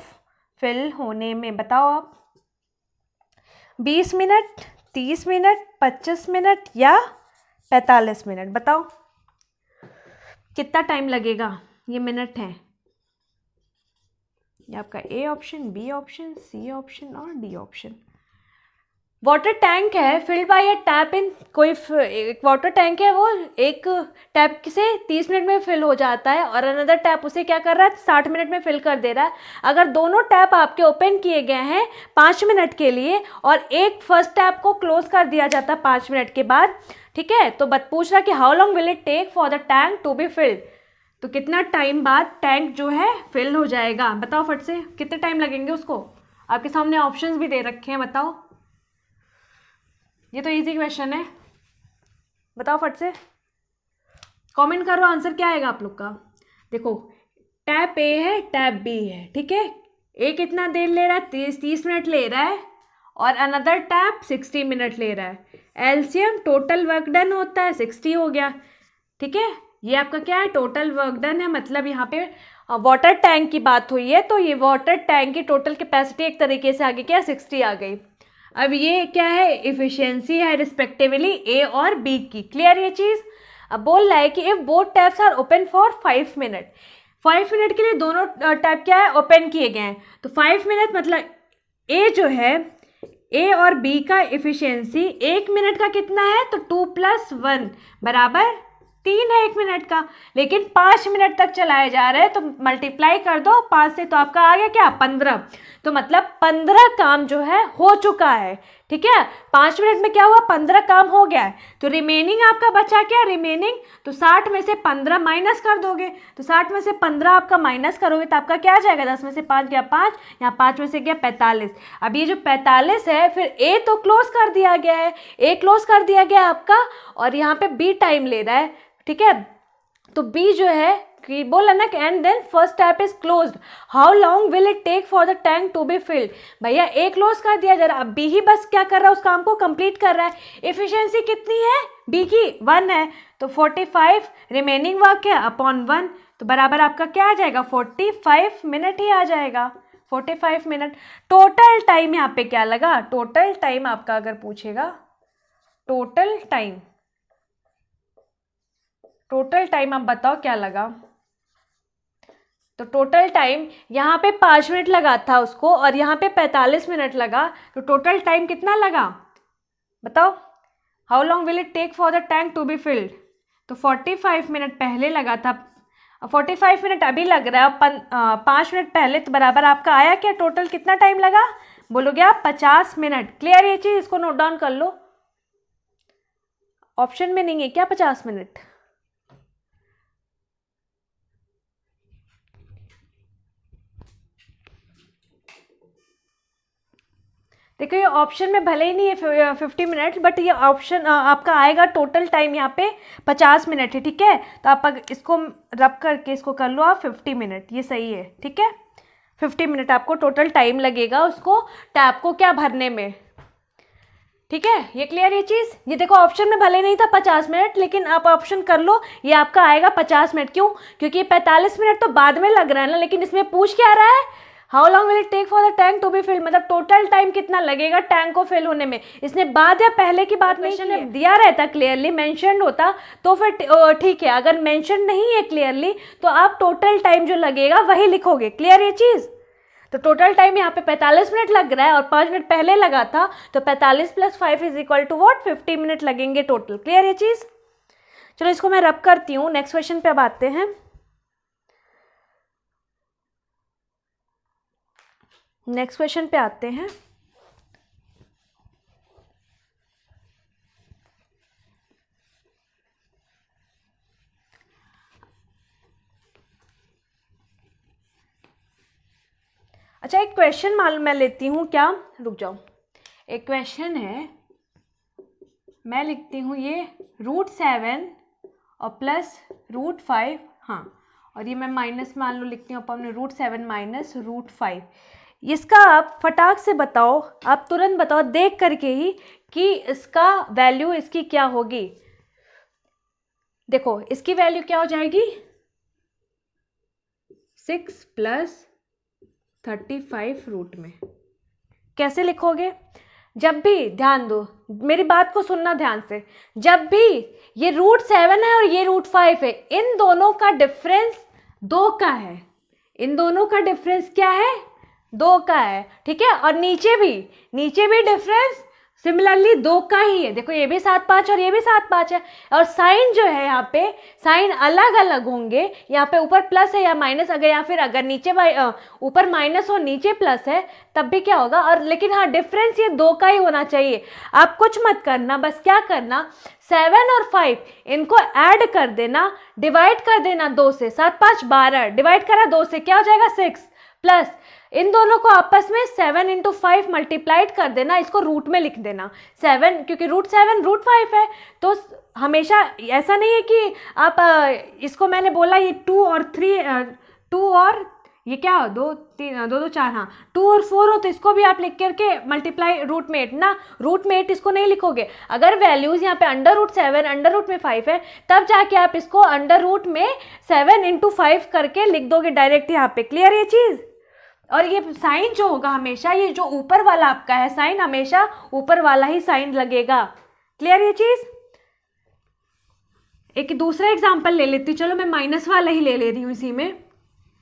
fill होने में, बताओ आप। 20 minute, 30 minute, 25 minute या 45 minute, बताओ कितना टाइम लगेगा। ये मिनट है, ये आपका A option, B option, C option और डी ऑप्शन। वाटर टैंक है filled by a tap in, कोई एक वाटर टैंक है वो एक टैप से 30 मिनट में फिल हो जाता है और अनदर टैप उसे क्या कर रहा है 60 मिनट में फिल कर दे रहा है। अगर दोनों टैप आपके ओपन किए गए हैं 5 मिनट के लिए और एक फर्स्ट टैप को क्लोज कर दिया जाता है 5 मिनट के बाद, ठीक है, तो पूछ रहा कि how long will it take for the tank to be filled, तो कितना टाइम बाद टैंक जो है फिल हो जाएगा, बताओ फट से कितने टाइम लगेंगे उसको। आपके सामने ऑप्शंस भी दे रखे हैं, बताओ। ये तो इजी क्वेश्चन है, बताओ फट से, कमेंट करो आंसर क्या आएगा आप लोग का। देखो टैप ए है, टैप बी है, ठीक है। ए कितना देर ले रहा है, 30 मिनट ले रहा है, और अनदर टैप 60 मिनट ले रहा है। एलसीएम टोटल वर्क डन होता है 60 हो गया, ठीक है। ये आपका क्या है, टोटल वर्क डन है, मतलब यहाँ पे वाटर टैंक की बात हुई है, तो ये वाटर टैंक की टोटल कैपेसिटी एक तरीके से आगे क्या 60 आ गई। अब ये क्या है, इफिशियंसी है रिस्पेक्टिवली ए और बी की। क्लियर ये चीज़। अब बोल रहा है कि if both taps are open for 5 minute, 5 minute के लिए दोनों टैप क्या है, ओपन किए गए हैं। तो 5 मिनट मतलब ए जो है, ए और बी का इफिशियंसी 1 मिनट का कितना है, तो 2 + 1 बराबर 3 है 1 मिनट का। लेकिन 5 मिनट तक चलाए जा रहे हैं, तो मल्टीप्लाई कर दो 5 से, तो आपका आ गया क्या 15। तो मतलब 15 काम जो है हो चुका है, ठीक है। 5 मिनट में क्या हुआ, 15 काम हो गया है। तो रिमेनिंग आपका बचा क्या, रिमेनिंग, तो 60 में से 15 माइनस कर दोगे, तो 60 में से 15 आपका माइनस करोगे तो आपका क्या आ जाएगा, 10 में से 5 गया 5, यहाँ 5 में से गया 45। अब ये जो 45 है, फिर ए तो क्लोज कर दिया गया है, ए क्लोज कर दिया गया आपका, और यहाँ पे बी टाइम ले रहा है, ठीक है। तो बी जो है कि बोला ना कि and then first tap is closed, how long will it take for the tank to be filled. भैया ए क्लोज कर दिया जा रहा, अब बी ही बस क्या कर रहा है, उस काम को कंप्लीट कर रहा है। एफिशिएंसी कितनी है बी की, 1 है, तो 45 रिमेनिंग वर्क है अपॉन 1, तो बराबर आपका क्या आ जाएगा, 45 मिनट ही आ जाएगा, 45 मिनट। टोटल टाइम यहाँ पे क्या लगा, टोटल टाइम आपका अगर पूछेगा, टोटल टाइम आप बताओ क्या लगा। तो टोटल टाइम यहाँ पे 5 मिनट लगा था उसको, और यहाँ पे 45 मिनट लगा, तो टोटल टाइम कितना लगा बताओ। How long will it take for the tank to be filled, तो 45 मिनट पहले लगा था, 45 मिनट अभी लग रहा है, 5 मिनट पहले, तो बराबर आपका आया क्या, टोटल कितना टाइम लगा, बोलोगे आप 50 मिनट। क्लियर ये चीज़, इसको नोट डाउन कर लो। ऑप्शन में नहीं है क्या 50 मिनट, देखो ये ऑप्शन में भले ही नहीं है 50 मिनट, बट ये ऑप्शन आपका आएगा टोटल टाइम यहाँ पे 50 मिनट है, ठीक है। तो आप इसको रब करके इसको कर लो आप 50 मिनट, ये सही है, ठीक है। 50 मिनट आपको टोटल टाइम लगेगा उसको टैप को क्या भरने में, ठीक है। ये क्लियर ये चीज़। ये देखो ऑप्शन में भले नहीं था 50 मिनट, लेकिन आप ऑप्शन कर लो, ये आपका आएगा 50 मिनट। क्यों, क्योंकि 45 मिनट तो बाद में लग रहा है ना, लेकिन इसमें पूछ क्या रहा है, how long will it take for the tank to be filled, मतलब टोटल टाइम कितना लगेगा टैंक को फिल होने में। इसने बाद या पहले की बात नहीं दिया रहता, क्लियरली मेंशन होता तो फिर ठीक है। अगर मेंशन नहीं है क्लियरली, तो आप टोटल टाइम जो लगेगा वही लिखोगे। क्लियर ये चीज़। तो टोटल टाइम यहाँ पे 45 मिनट लग रहा है, और 5 मिनट पहले लगा था, तो 45 + 5 = व्हाट, 50 मिनट लगेंगे टोटल। क्लियर ये चीज़। चलो इसको मैं रब करती हूँ, नेक्स्ट क्वेश्चन पे अब आते हैं। नेक्स्ट क्वेश्चन पे आते हैं। अच्छा एक क्वेश्चन मालूम मैं लेती हूँ क्या, रुक जाओ। एक क्वेश्चन है, मैं लिखती हूँ ये √7 और +√5, हाँ, और ये मैं माइनस मान लो लिखती हूँ अपन √7 - √5। इसका आप फटाक से बताओ, आप तुरंत बताओ देख करके ही कि इसका वैल्यू इसकी क्या होगी। देखो इसकी वैल्यू क्या हो जाएगी, 6 + 35 रूट में। कैसे लिखोगे, जब भी ध्यान दो, मेरी बात को सुनना ध्यान से, जब भी ये √7 है और ये √5 है, इन दोनों का डिफरेंस 2 का है, इन दोनों का डिफरेंस क्या है, 2 का है, ठीक है। और नीचे भी डिफरेंस सिमिलरली 2 का ही है। देखो ये भी 7 5 और ये भी 7 5 है, और साइन जो है यहाँ पे साइन अलग अलग होंगे, यहाँ पे ऊपर प्लस है या माइनस, अगर या फिर अगर नीचे ऊपर माइनस और नीचे प्लस है तब भी क्या होगा, और लेकिन हाँ डिफरेंस ये 2 का ही होना चाहिए। आप कुछ मत करना, बस क्या करना, 7 और 5 इनको ऐड कर देना, डिवाइड कर देना 2 से, 7 5 12, डिवाइड करा 2 से क्या हो जाएगा 6, प्लस इन दोनों को आपस में 7 × 5 मल्टीप्लाइड कर देना, इसको रूट में लिख देना 7, क्योंकि √7 √5 है। तो हमेशा ऐसा नहीं है कि आप इसको मैंने बोला ये 2 और 3 2 और ये क्या 2 3 2 2 4 हाँ 2 और 4 हो तो इसको भी आप लिख करके मल्टीप्लाई √8 ना, √8 इसको नहीं लिखोगे। अगर वैल्यूज यहाँ पे √7 अंडर रूट में 5 है तब जाके आप इसको अंडर रूट में 7 × 5 करके लिख दोगे डायरेक्ट यहाँ पे। क्लियर ये चीज? और ये साइन जो होगा हमेशा, ये जो ऊपर वाला आपका है साइन, हमेशा ऊपर वाला ही साइन लगेगा। क्लियर ये चीज? एक दूसरा एग्जांपल ले लेती हूँ, चलो मैं माइनस वाला ही ले रही हूँ,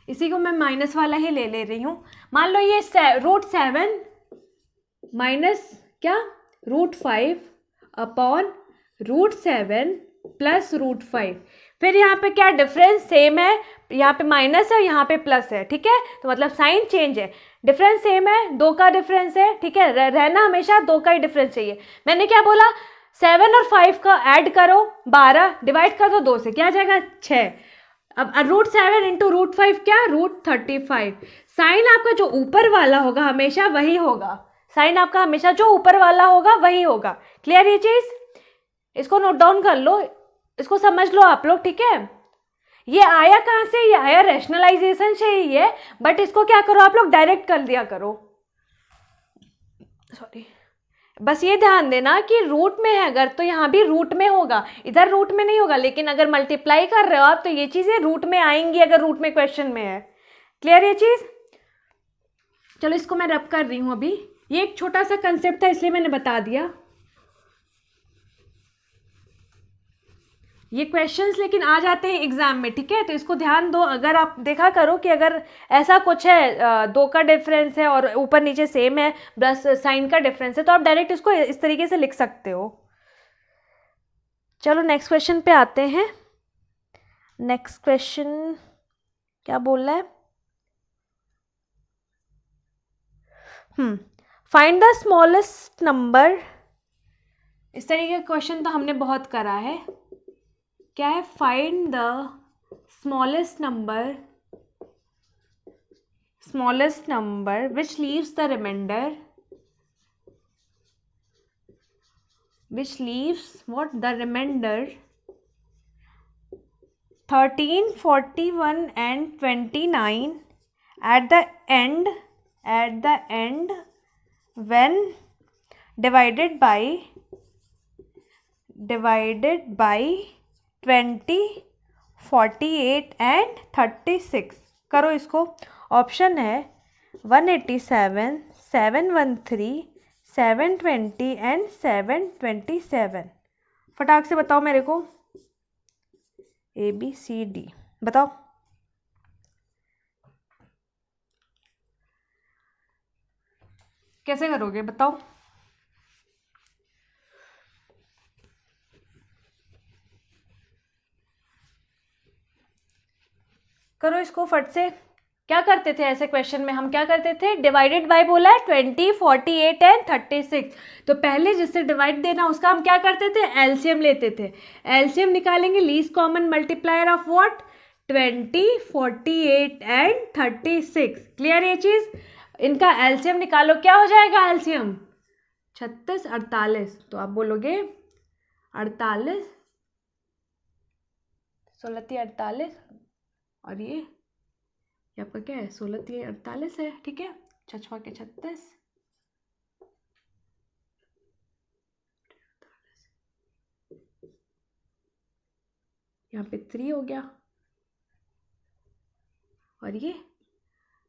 इसी को मैं माइनस वाला ही ले रही हूँ। मान लो ये √7 माइनस क्या √5 अपॉन √7 प्लस √5। फिर यहाँ पे क्या डिफरेंस सेम है, यहाँ पे माइनस है यहाँ पे प्लस है, ठीक है, तो मतलब साइन चेंज है, डिफरेंस सेम है, 2 का डिफरेंस है, ठीक है, रहना हमेशा 2 का ही डिफरेंस चाहिए। मैंने क्या बोला, 7 और 5 का ऐड करो 12, डिवाइड कर दो 2 से, क्या आ जाएगा 6। अब √7 × √5 क्या √35। साइन आपका जो ऊपर वाला होगा हमेशा वही होगा, साइन आपका हमेशा जो ऊपर वाला होगा वही होगा। क्लियर ये चीज? इसको नोट डाउन कर लो, इसको समझ लो आप लोग, ठीक है। ये आया कहाँ से, ये आया रैशनलाइजेशन से ही है, बट इसको क्या करो आप लोग डायरेक्ट कर दिया करो। सॉरी, बस ये ध्यान देना कि रूट में है अगर तो यहाँ भी रूट में होगा, इधर रूट में नहीं होगा, लेकिन अगर मल्टीप्लाई कर रहे हो आप तो ये चीजें रूट में आएंगी अगर रूट में क्वेश्चन में है। क्लियर ये चीज? चलो इसको मैं रब कर रही हूँ अभी, ये एक छोटा सा कंसेप्ट था इसलिए मैंने बता दिया। ये क्वेश्चंस लेकिन आ जाते हैं एग्जाम में, ठीक है, तो इसको ध्यान दो। अगर आप देखा करो कि अगर ऐसा कुछ है 2 का डिफरेंस है और ऊपर नीचे सेम है बस साइन का डिफरेंस है, तो आप डायरेक्ट इसको इस तरीके से लिख सकते हो। चलो नेक्स्ट क्वेश्चन पे आते हैं। नेक्स्ट क्वेश्चन क्या बोल रहा है, फाइंड द स्मॉलेस्ट नंबर। इस तरीके का क्वेश्चन तो हमने बहुत करा है। क्या है, find the smallest number which leaves the remainder, which leaves what the remainder 13, 41 and 29 at the end when divided by 20, 48 and 36। करो इसको। ऑप्शन है 187, 713, 720 एंड 727। फटाक से बताओ मेरे को, ABCD बताओ। कैसे करोगे बताओ। करो इसको फट से। क्या करते थे ऐसे क्वेश्चन में, हम क्या करते थे, डिवाइडेड बाय बोला है 20, 48 एंड 36, तो पहले जिससे डिवाइड देना उसका हम क्या करते थे, एलसीएम लेते थे। एलसीएम निकालेंगे, least common multiplier of what, 20, 48 and 36। Clear ये चीज? इनका एलसीएम निकालो, क्या हो जाएगा एलसीएम, 36, 48। तो आप बोलोगे 48, 16 48 और ये आपका क्या है, 16 48 है, ठीक है, 6 के 36, यहाँ पे 3 हो गया, और ये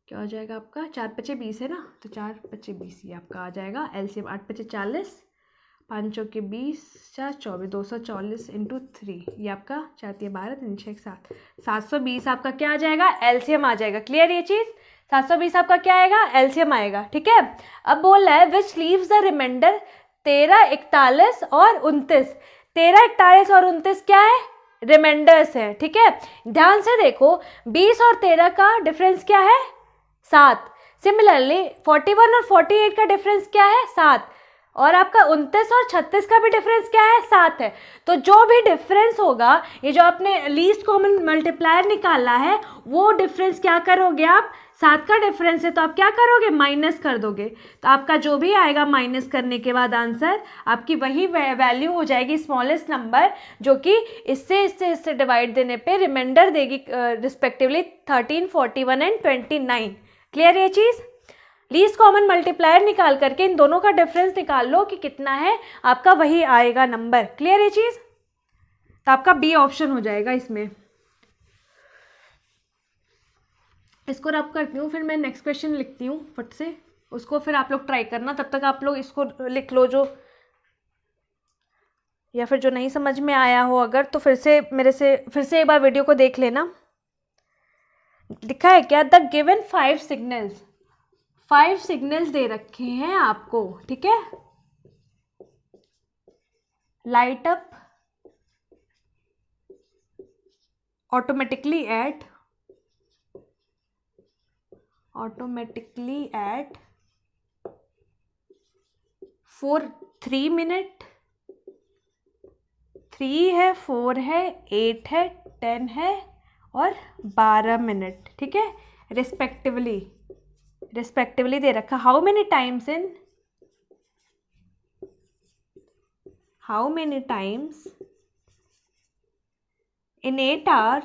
क्या हो जाएगा आपका, 4 5 20 है ना, तो 4 5 20 ये आपका आ जाएगा एलसीएम। 8 5 40, 5 चौके 20, 4 24, 240 इंटू 3, ये आपका 4 3 12 3 6 7, 720 आपका क्या आ जाएगा, एलसीएम आ जाएगा। क्लियर ये चीज? 720 आपका क्या आएगा, एलसीएम आएगा, ठीक है। अब बोल रहा है विच लीव्स द रिमाइंडर 13, 41 और 29। 13, 41 और 29 क्या है, रिमाइंडर्स है, ठीक है। ध्यान से देखो, 20 और 13 का डिफरेंस क्या है, 7। सिमिलरली 41 और 48 का डिफरेंस क्या है, 7। और आपका 29 और 36 का भी डिफरेंस क्या है, 7 है। तो जो भी डिफरेंस होगा, ये जो आपने लीस्ट कॉमन मल्टीप्लायर निकाला है, वो डिफरेंस क्या करोगे आप, 7 का डिफरेंस है, तो आप क्या करोगे, माइनस कर दोगे। तो आपका जो भी आएगा माइनस करने के बाद आंसर, आपकी वही वैल्यू हो जाएगी स्मॉलेस्ट नंबर, जो कि इससे डिवाइड देने पे रिमाइंडर देगी रिस्पेक्टिवली 13, 41 एंड 29। क्लियर ये चीज़। लीस्ट कॉमन मल्टीप्लायर निकाल करके इन दोनों का डिफरेंस निकाल लो कि कितना है, आपका वही आएगा नंबर। क्लियर ये चीज़। तो आपका बी ऑप्शन हो जाएगा इसमें। इसको रब करती हूँ, फिर मैं नेक्स्ट क्वेश्चन लिखती हूँ फट से, उसको फिर आप लोग ट्राई करना। तब तक आप लोग इसको लिख लो, जो या फिर जो नहीं समझ में आया हो अगर, तो फिर से मेरे से फिर से एक बार वीडियो को देख लेना। लिखा है क्या, द गिवन 5 सिग्नल्स, 5 सिग्नल्स दे रखे हैं आपको, ठीक है। Light up automatically at 3 minute, 3 है, 4 है, 8 है, 10 है और 12 मिनट, ठीक है, रिस्पेक्टिवली दे रखा। How many times in 8 hours,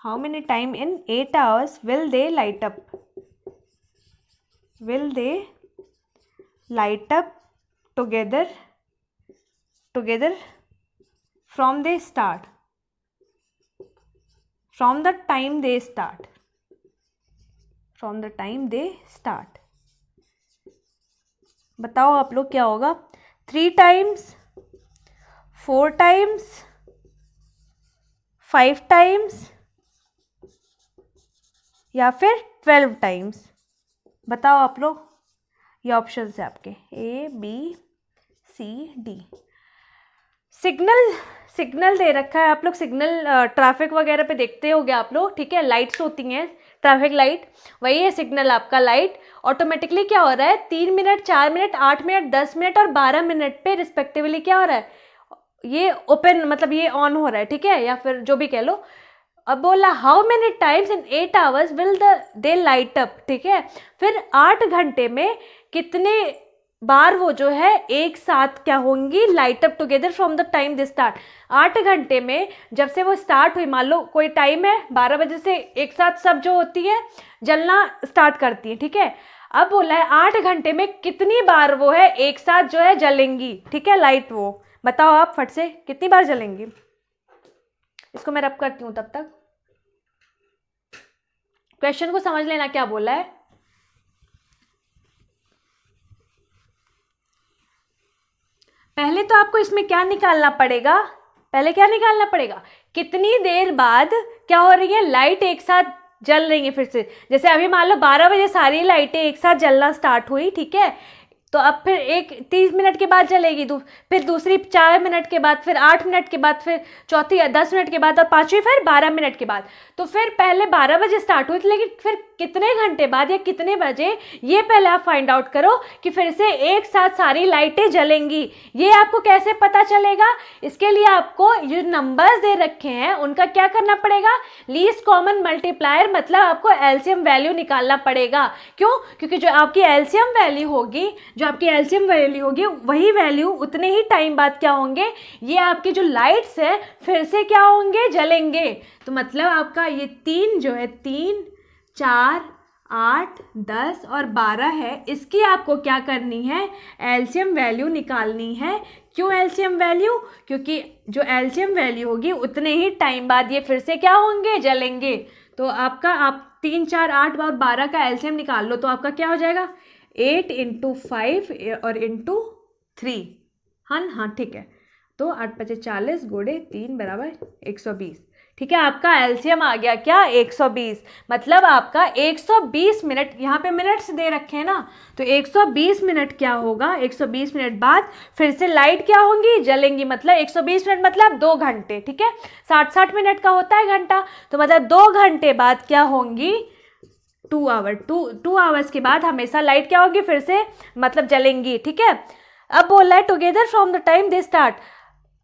how many time in 8 hours will they light up together from the time they start। बताओ आप लोग क्या होगा, 3 टाइम्स, 4 टाइम्स, 5 टाइम्स या फिर 12 टाइम्स। बताओ आप लोग, ये ऑप्शन है आपके A B C D। Signal दे रखा है, आप लोग सिग्नल ट्रैफिक वगैरह पे देखते होगे आप लोग, ठीक है, लाइट्स होती हैं, ट्रैफिक लाइट, वही है सिग्नल आपका। लाइट ऑटोमेटिकली क्या हो रहा है, 3 मिनट, 4 मिनट, 8 मिनट, 10 मिनट और 12 मिनट पे रिस्पेक्टिवली क्या हो रहा है, ये ओपन मतलब ये ऑन हो रहा है, ठीक है, या फिर जो भी कह लो। अब बोला how many times in 8 hours will they light up, ठीक है, फिर 8 घंटे में कितने बार वो जो है एक साथ क्या होंगी, light up together from the time they start. 8 घंटे में जब से वो स्टार्ट हुई, मान लो कोई टाइम है 12 बजे से एक साथ सब जो होती है जलना स्टार्ट करती है, ठीक है। अब बोला है 8 घंटे में कितनी बार वो है एक साथ जो है जलेंगी, ठीक है, लाइट। वो बताओ आप फट से कितनी बार जलेंगी। इसको मैं रब करती हूँ, तब तक क्वेश्चन को समझ लेना क्या बोला है। पहले तो आपको इसमें क्या निकालना पड़ेगा, कितनी देर बाद क्या हो रही है, लाइट एक साथ जल रही है फिर से। जैसे अभी मान लो 12 बजे सारी लाइटें एक साथ जलना स्टार्ट हुई, ठीक है, तो अब फिर एक 30 मिनट के बाद जलेगी, फिर दूसरी 4 मिनट के बाद, फिर 8 मिनट के बाद, फिर चौथी 10 मिनट के बाद और पांचवी फिर 12 मिनट के बाद। तो फिर पहले 12 बजे स्टार्ट हुई थी, लेकिन फिर कितने घंटे बाद या कितने बजे, ये पहले आप फाइंड आउट करो कि फिर से एक साथ सारी लाइटें जलेंगी। ये आपको कैसे पता चलेगा, इसके लिए आपको जो नंबर्स दे रखे हैं उनका क्या करना पड़ेगा, लीस्ट कॉमन मल्टीप्लायर, मतलब आपको एलसीएम वैल्यू निकालना पड़ेगा। क्यों, क्योंकि जो आपकी एलसीएम वैल्यू होगी वही वैल्यू उतने ही टाइम बाद क्या होंगे, ये आपके जो लाइट्स है फिर से क्या होंगे, जलेंगे। तो मतलब आपका ये 3 जो है, 3, 4, 8, 10 और 12 है, इसकी आपको क्या करनी है, एलसीएम वैल्यू निकालनी है। क्यों एलसीएम वैल्यू, क्योंकि जो एलसीएम वैल्यू होगी उतने ही टाइम बाद ये फिर से क्या होंगे, जलेंगे। तो आपका आप 3, 4, 8 और 12 का एलसीएम निकाल लो, तो आपका क्या हो जाएगा, 8 × 5 और × 3। हाँ ठीक है, तो 8 × 5 = 40 × 3 = 120, ठीक है। आपका एलसीएम आ गया क्या, 120। मतलब आपका 120 मिनट, यहाँ पे मिनट्स दे रखे हैं ना, तो 120 मिनट क्या होगा, 120 मिनट बाद फिर से लाइट क्या होंगी, जलेंगी। मतलब 120 मिनट मतलब 2 घंटे, ठीक है, 60 मिनट का होता है घंटा, तो मतलब 2 घंटे बाद क्या होंगी, 2 आवर्स के बाद हमेशा लाइट क्या होगी, फिर से मतलब जलेंगी, ठीक है। अब बोल रहा है together from the time they start,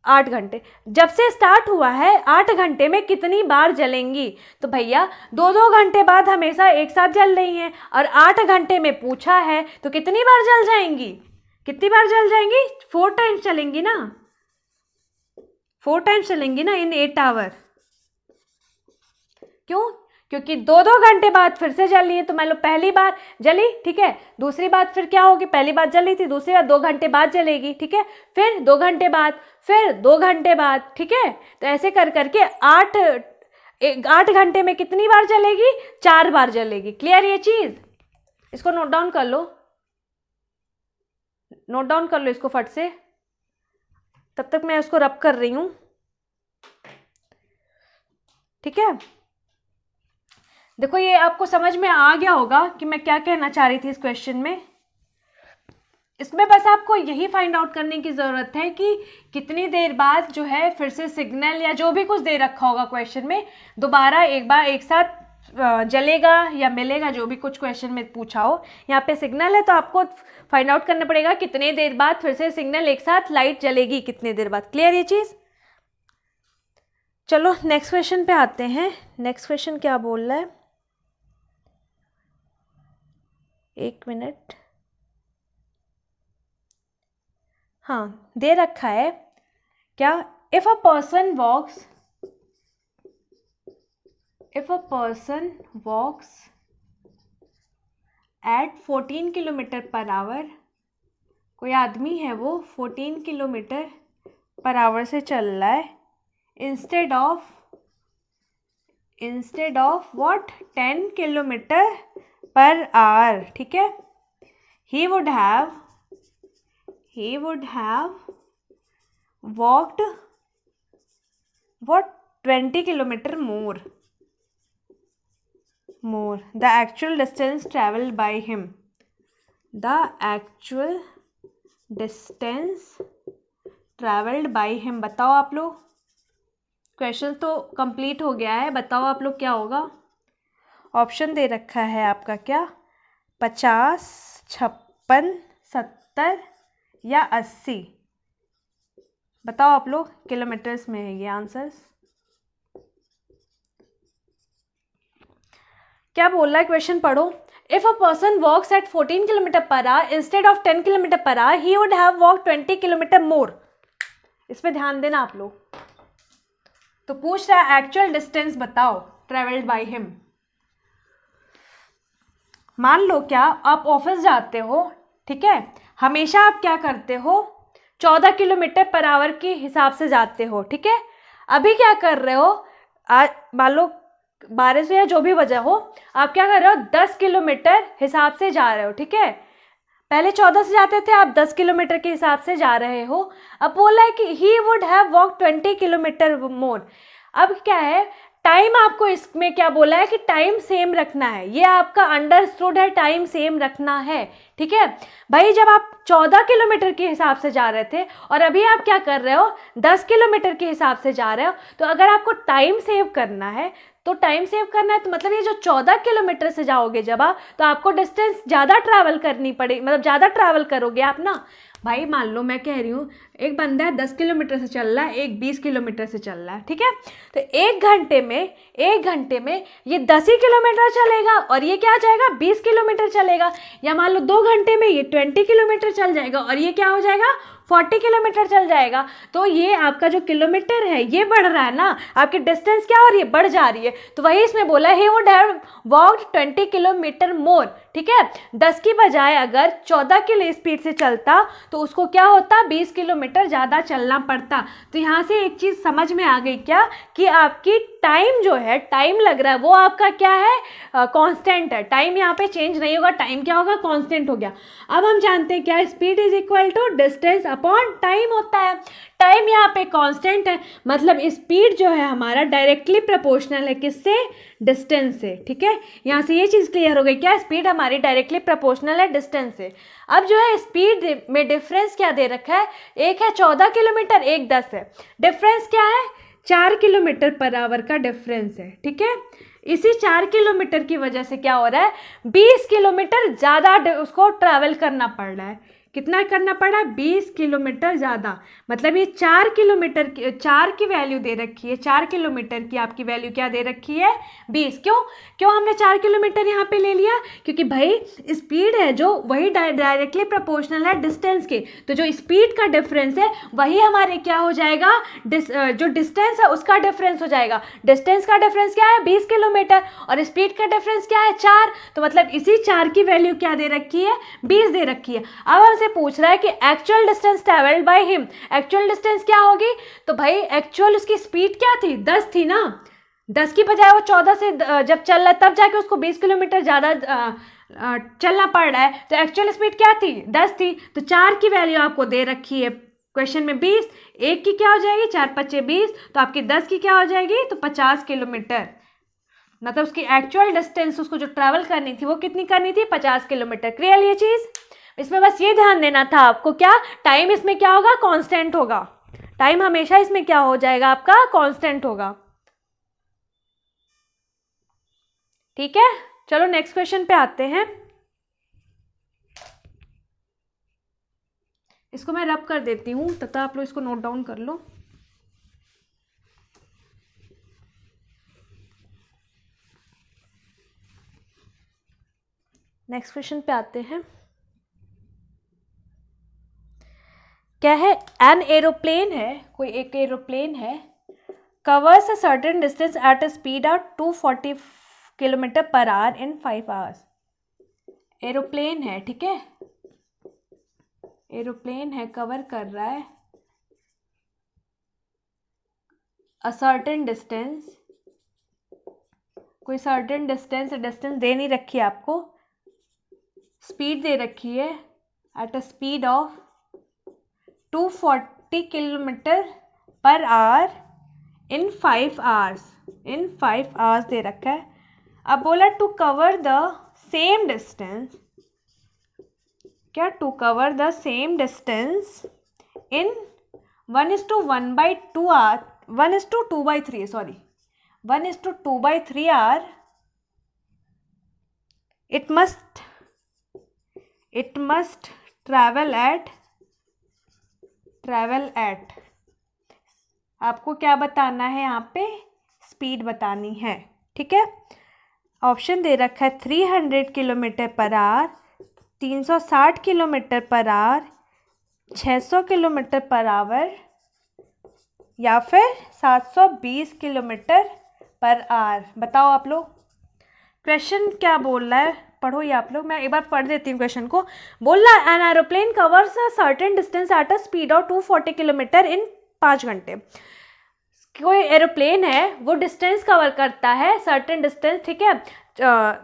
8 घंटे। जब से स्टार्ट हुआ है 8 घंटे में कितनी बार जलेंगी? तो भैया 2-2 घंटे बाद हमेशा एक साथ जल रही हैं, और 8 घंटे में पूछा है तो कितनी बार जल जाएंगी? कितनी बार जल जाएंगी? 4 टाइम्स चलेंगी ना, 4 टाइम्स चलेंगी ना इन 8 आवर। क्यों? क्योंकि 2-2 घंटे बाद फिर से जल रही है। तो मान लो पहली बार जली, ठीक है, दूसरी बार फिर क्या होगी? पहली बार जल रही थी, दूसरी बार 2 घंटे बाद जलेगी, ठीक है, फिर 2 घंटे बाद, फिर 2 घंटे बाद, ठीक है। तो ऐसे कर करके 8 घंटे में कितनी बार जलेगी? 4 बार जलेगी। क्लियर ये चीज? इसको नोट डाउन कर लो, नोट डाउन कर लो इसको फट से, तब तक मैं इसको रब कर रही हूं, ठीक है। देखो ये आपको समझ में आ गया होगा कि मैं क्या कहना चाह रही थी इस क्वेश्चन में। इसमें बस आपको यही फाइंड आउट करने की ज़रूरत है कि कितनी देर बाद जो है फिर से सिग्नल या जो भी कुछ दे रखा होगा क्वेश्चन में, दोबारा एक बार एक साथ जलेगा या मिलेगा, जो भी कुछ क्वेश्चन में पूछा हो। यहाँ पे सिग्नल है तो आपको फाइंड आउट करना पड़ेगा कितने देर बाद फिर से सिग्नल एक साथ लाइट जलेगी, कितने देर बाद। क्लियर ये चीज़? चलो नेक्स्ट क्वेश्चन पे आते हैं। नेक्स्ट क्वेश्चन क्या बोल रहा है? 1 मिनट, हाँ दे रखा है क्या? If a person walks at 14 kilometre per hour, कोई आदमी है वो 14 किलोमीटर पर आवर से चल रहा है, instead of what 10 kilometre per our, ठीक है। he would have walked what 20 kilometer more the actual distance traveled by him, बताओ आप लोग। क्वेश्चन तो कंप्लीट हो गया है, बताओ आप लोग क्या होगा। ऑप्शन दे रखा है आपका क्या? 50, 56, 70 या 80। बताओ आप लोग, किलोमीटर्स में है ये आंसर्स। क्या बोल रहा है क्वेश्चन पढ़ो। If a person walks at 14 kilometre per hour instead of 10 kilometre per hour he would have walk 20 kilometre more. इस पे ध्यान देना आप लोग। तो पूछ रहा है एक्चुअल डिस्टेंस बताओ ट्रेवल्ड बाय हिम। मान लो क्या आप ऑफिस जाते हो, ठीक है, हमेशा आप क्या करते हो? 14 किलोमीटर पर आवर के हिसाब से जाते हो, ठीक है। अभी क्या कर रहे हो? आज मान लो बारिश या जो भी वजह हो, आप क्या कर रहे हो? 10 किलोमीटर हिसाब से जा रहे हो, ठीक है। पहले 14 से जाते थे, आप 10 किलोमीटर के हिसाब से जा रहे हो। अब बोला है कि he would have walk 20 kilometre more. अब क्या है, टाइम आपको इसमें क्या बोला है कि टाइम सेम रखना है। ये आपका अंडरस्टूड है, टाइम सेम रखना है, ठीक है भाई। जब आप 14 किलोमीटर के हिसाब से जा रहे थे और अभी आप क्या कर रहे हो? 10 किलोमीटर के हिसाब से जा रहे हो। तो अगर आपको टाइम सेव करना है तो मतलब ये जो 14 किलोमीटर से जाओगे जब आप, तो आपको डिस्टेंस ज़्यादा ट्रैवल करनी पड़ेगी, मतलब ज़्यादा ट्रैवल करोगे आप ना भाई। मान लो मैं कह रही हूँ एक बंदा है 10 किलोमीटर से चल रहा है, एक 20 किलोमीटर से चल रहा है, ठीक है। तो एक घंटे में ये 10 ही किलोमीटर चलेगा और ये क्या जाएगा? 20 किलोमीटर चलेगा। या मान लो 2 घंटे में ये 20 किलोमीटर चल जाएगा और ये क्या हो जाएगा? 40 किलोमीटर चल जाएगा। तो ये आपका जो किलोमीटर है ये बढ़ रहा है ना, आपकी डिस्टेंस क्या हो रही है? बढ़ जा रही है। तो वही इसमें बोला he would have walked 20 kilometre more, ठीक है। 10 की बजाय अगर 14 की स्पीड से चलता तो उसको क्या होता? 20 किलोमीटर ज़्यादा चलना पड़ता। तो यहाँ से एक चीज़ समझ में आ गई क्या कि आपकी टाइम जो है, टाइम लग रहा है वो आपका क्या है? कांस्टेंट है। टाइम यहाँ पे चेंज नहीं होगा, टाइम क्या होगा? कांस्टेंट हो गया। अब हम जानते हैं क्या? Speed is equal to distance upon time होता है। टाइम यहाँ पे कांस्टेंट है, मतलब स्पीड जो है हमारा डायरेक्टली प्रोपोर्शनल है किससे? डिस्टेंस से, ठीक है। यहाँ से ये चीज़ क्लियर हो गई क्या? स्पीड हमारी डायरेक्टली प्रोपोर्शनल है डिस्टेंस से। अब जो है स्पीड में डिफरेंस क्या दे रखा है? एक है 14 किलोमीटर, एक 10 है। डिफरेंस क्या है? 4 किलोमीटर पर आवर का डिफरेंस है, ठीक है। इसी 4 किलोमीटर की वजह से क्या हो रहा है? 20 किलोमीटर ज़्यादा उसको ट्रैवल करना पड़ रहा है। कितना करना पड़ा, 20 किलोमीटर ज़्यादा। मतलब ये 4 किलोमीटर की, 4 की वैल्यू दे रखी है, 4 किलोमीटर की आपकी वैल्यू क्या दे रखी है, 20। क्यों हमने 4 किलोमीटर यहाँ पे ले लिया, क्योंकि भाई स्पीड है जो वही डायरेक्टली प्रोपोर्शनल है डिस्टेंस के, तो जो स्पीड का डिफरेंस है वही हमारे क्या हो जाएगा, जो डिस्टेंस है उसका डिफरेंस हो जाएगा। डिस्टेंस का डिफरेंस क्या है, 20 किलोमीटर, और स्पीड का डिफरेंस क्या है, 4। तो मतलब इसी 4 की वैल्यू क्या दे रखी है, 20 दे रखी है। अब हमसे पूछ रहा है कि actual distance travelled by him, actual distance क्या होगी, तो भाई एक्चुअल उसकी स्पीड क्या थी, 10 थी ना, 10 की बजाय वो 14 से जब चल रहा है तब जाके उसको 20 किलोमीटर ज़्यादा चलना पड़ रहा है, तो एक्चुअल स्पीड क्या थी, 10 थी। तो 4 की वैल्यू आपको दे रखी है क्वेश्चन में 20, एक की क्या हो जाएगी, 4 × 5 = 20, तो आपकी 10 की क्या हो जाएगी, तो 50 किलोमीटर। मतलब उसकी एक्चुअल डिस्टेंस उसको जो ट्रैवल करनी थी वो कितनी करनी थी, 50 किलोमीटर। क्लियर ये चीज़, इसमें बस ये ध्यान देना था आपको, क्या टाइम इसमें क्या होगा, कांस्टेंट होगा। टाइम हमेशा इसमें क्या हो जाएगा, आपका कांस्टेंट होगा। ठीक है, चलो नेक्स्ट क्वेश्चन पे आते हैं। इसको मैं रब कर देती हूँ, तब तक आप लोग इसको नोट डाउन कर लो। नेक्स्ट क्वेश्चन पे आते हैं। क्या है, एन एरोप्लेन है, कोई एक एरोप्लेन है, covers a certain distance at a speed of 240 km/h in 5 hours। Aeroplane है, ठीक है, एरोप्लेन है, कवर कर रहा है अ सर्टेन डिस्टेंस, कोई सर्टेन डिस्टेंस दे नहीं रखी है आपको, स्पीड दे रखी है at a speed of 240 km/h in 5 hours, in 5 hours दे रखा है। अब बोला to cover the same distance, क्या, to cover the same distance in 1:1/2 hour, 1:2/3, sorry 1:2/3 hour, it must travel at आपको क्या बताना है यहाँ पे, स्पीड बतानी है। ठीक है, ऑप्शन दे रखा है 300 km/h, 360 km/h, 600 km/h या फिर 720 km/h। बताओ आप लोग, क्वेश्चन क्या बोल रहा है, पढ़ो ये आप लोग, मैं एक बार पढ़ देती हूँ क्वेश्चन को। बोल रहा है an aeroplane covers a certain distance at a speed of 240 km इन 5 घंटे। कोई एरोप्लेन है वो डिस्टेंस कवर करता है, सर्टेन डिस्टेंस, ठीक है,